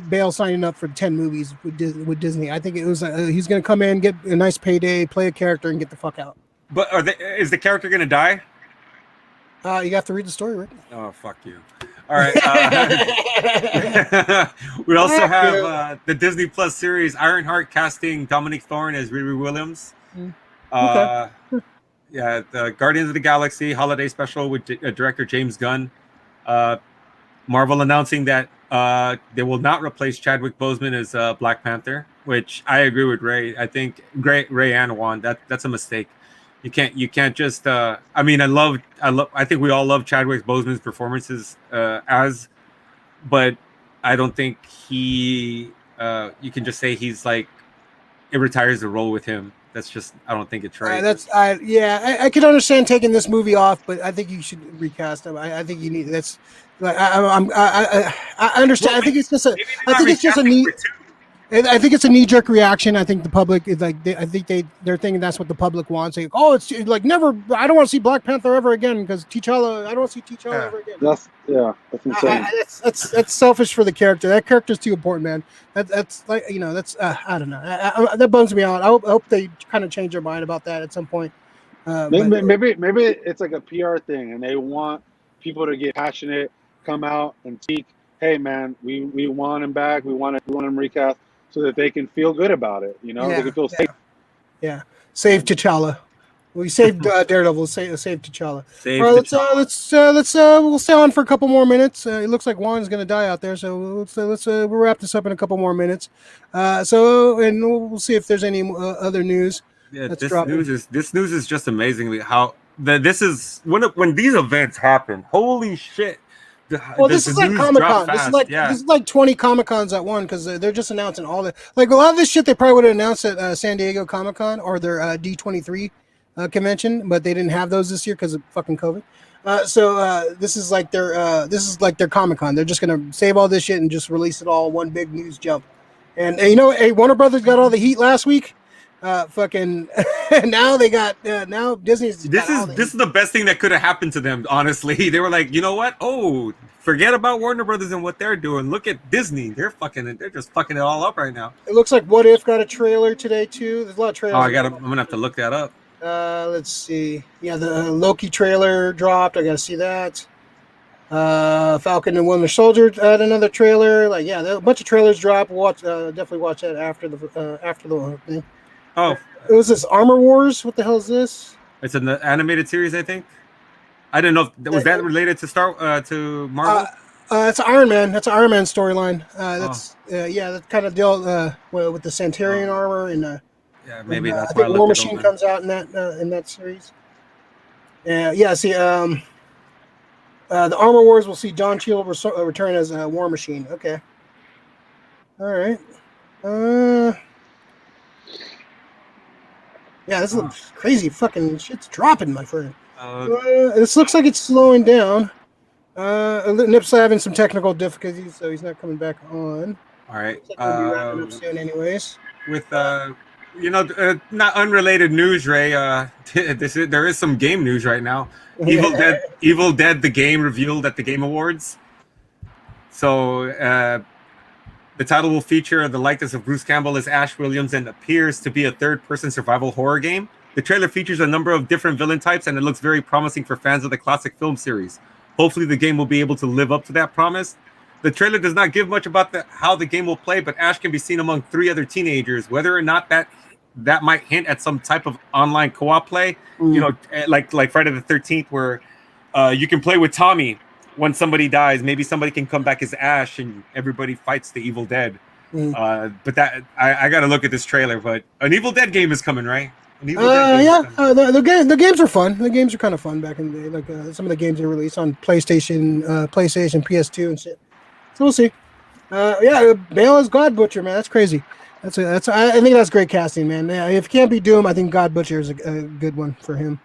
Bale signing up for 10 movies with Disney. I think it was he's gonna come in, get a nice payday, play a character, and get the fuck out. But is the character gonna die? You have to read the story, right? Oh, fuck you. All right. We also have the Disney Plus series Ironheart casting Dominic Thorne as Riri Williams. Okay. Yeah, the Guardians of the Galaxy holiday special with director James Gunn. Marvel announcing that they will not replace Chadwick Boseman as Black Panther, which I agree with Ray. I think Ray and Juan, that's a mistake. You can't just. I think we all love Chadwick Boseman's performances but I don't think you can just say he's like it retires the role with him. That's just I don't think it's right. I can understand taking this movie off, but I think you should recast him. I think you need that's. Like I understand. Well, I think it's just a knee. I think it's a knee-jerk reaction. I think the public is like, they're thinking that's what the public wants. Like, oh, it's like never. I don't want to see Black Panther ever again because T'Challa. I don't want to see T'Challa ever again. That's insane. That's selfish for the character. That character's too important, man. That's like that's I don't know. That bums me out. I hope they kind of change their mind about that at some point. Maybe it's like a PR thing, and they want people to get passionate, come out and speak. Hey, man, we want him back. We want him recast. So that they can feel good about it, they can feel safe. Yeah, save T'Challa. We saved Daredevil. Save T'Challa. All right, we'll stay on for a couple more minutes. It looks like Juan's going to die out there, so we'll wrap this up in a couple more minutes. And we'll see if there's any other news. Yeah, this news is just amazingly how this is when these events happen. Holy shit! Well, this is like news Comic dropped Con. This is fast. like Yeah. this is like 20 Comic Cons at one because they're just announcing all the like a lot of this shit they probably would have announced at San Diego Comic Con or their D23 convention, but they didn't have those this year because of fucking COVID. So this is like their Comic Con. They're just gonna save all this shit and just release it all in one big news jump. And you know, hey, Warner Brothers got all the heat last week. Fucking now they got now Disney's. This is the best thing that could have happened to them. Honestly, they were like, you know what? Oh, forget about Warner Brothers and what they're doing. Look at Disney. They're just fucking it all up right now. It looks like What If got a trailer today too. There's a lot of trailers. Oh, I'm gonna have to look that up. Let's see. Yeah, the Loki trailer dropped. I gotta see that. Falcon and Winter Soldier had another trailer. Like, yeah, a bunch of trailers dropped. Definitely watch that after the thing. Oh, It was this Armor Wars. What the hell is this? it's an animated series, I think. I didn't know if was that related to Marvel. It's Iron Man. That's an Iron Man storyline. That kind of deal with the Centurion armor and Yeah, maybe and, that's I why I think War looked it Machine over. comes out in that series. Yeah. See, the Armor Wars will see Don Cheadle return as War Machine. Okay. All right. Yeah, this is crazy. Fucking shit's dropping, my friend. This looks like it's slowing down. Nip's having some technical difficulties, so he's not coming back on. All right. Looks like we'll be wrapping up soon, anyways. With not unrelated news, Ray. There is some game news right now. Evil Dead the game revealed at the Game Awards. So the title will feature the likeness of Bruce Campbell as Ash Williams and appears to be a third-person survival horror game. The trailer features a number of different villain types, and it looks very promising for fans of the classic film series. Hopefully, the game will be able to live up to that promise. The trailer does not give much about how the game will play, but Ash can be seen among 3 other teenagers. Whether or not that might hint at some type of online co-op play, you know, like Friday the 13th, where you can play with Tommy. When somebody dies, maybe somebody can come back as Ash, and everybody fights the Evil Dead. But that I got to look at this trailer. But an Evil Dead game is coming, right? The games are fun. The games are kind of fun back in the day. Like some of the games they released on PlayStation, PS2, and shit. So we'll see. Bale as God Butcher, man. That's crazy. I think that's great casting, man. Yeah, if it can't be Doom, I think God Butcher is a good one for him.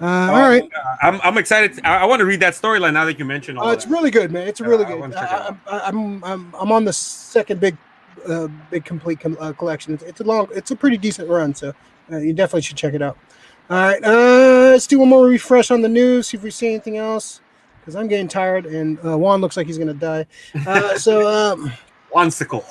All right. I'm excited. I want to read that storyline now that you mentioned. It's really good, man. It's really good. I'm on the second big complete collection. It's a pretty decent run, so you definitely should check it out. All right. Let's do one more refresh on the news. See if we see anything else, because I'm getting tired, and Juan looks like he's gonna die. Wansicle.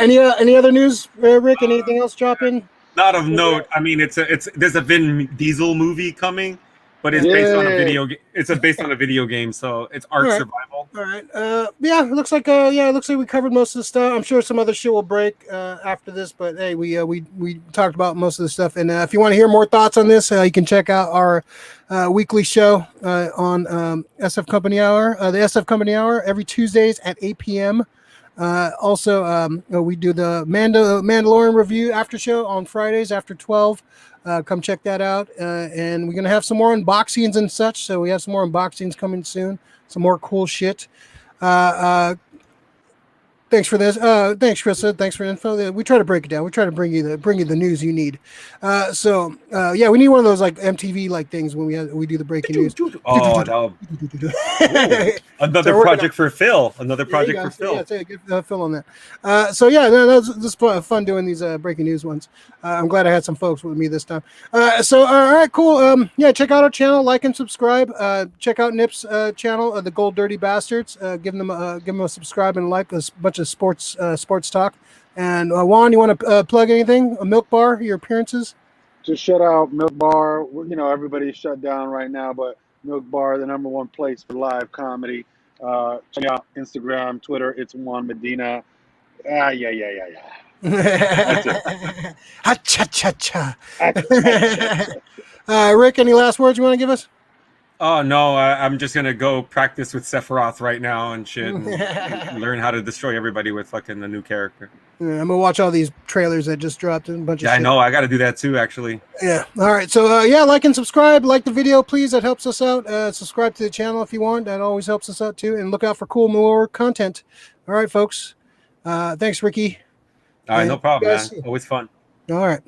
Any other news, Rick? Anything else dropping? Not of note. I mean, there's a Vin Diesel movie coming, but it's based on a video. It's based on a video game, so it's art survival. All right. It looks like we covered most of the stuff. I'm sure some other shit will break after this, but hey, we talked about most of the stuff. And if you want to hear more thoughts on this, you can check out our weekly show on SF Company Hour. The SF Company Hour every Tuesdays at 8 p.m. Also, we do the Mandalorian review after show on Fridays after 12. Come check that out. And we're going to have some more unboxings and such. So we have some more unboxings coming soon. Some more cool shit. Thanks for this. Thanks, Krista. Thanks for the info. We try to break it down. We try to bring you the news you need. We need one of those like MTV like things when we do the breaking news. Oh, no. Another project for Phil. Another project for Phil. Yeah, get Phil on that. That's fun doing these breaking news ones. I'm glad I had some folks with me this time. All right, cool. Check out our channel, like and subscribe. Check out Nip's channel, the Gold Dirty Bastards. Give them a subscribe and like. A bunch of sports talk. And Juan, you want to plug anything? A Milk Bar, your appearances? Just shout out Milk Bar. You know, everybody's shut down right now, but Milk Bar, the #1 place for live comedy. Check out Instagram, Twitter. It's Juan Medina. Yeah. That's it. Ha-cha-cha-cha. Rick, any last words you want to give us? Oh no, I'm just gonna go practice with Sephiroth right now and shit, and learn how to destroy everybody with fucking the new character. Yeah, I'm gonna watch all these trailers that just dropped and a bunch of Yeah, I shit. know. I got to do that too, actually. Yeah. All right. So yeah, like and subscribe. Like the video, please. That helps us out. Subscribe to the channel if you want. That always helps us out too. And look out for cool more content. All right, folks. Thanks, Ricky. All right, And no problem, guys, man. Always fun. All right.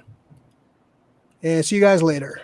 And see you guys later.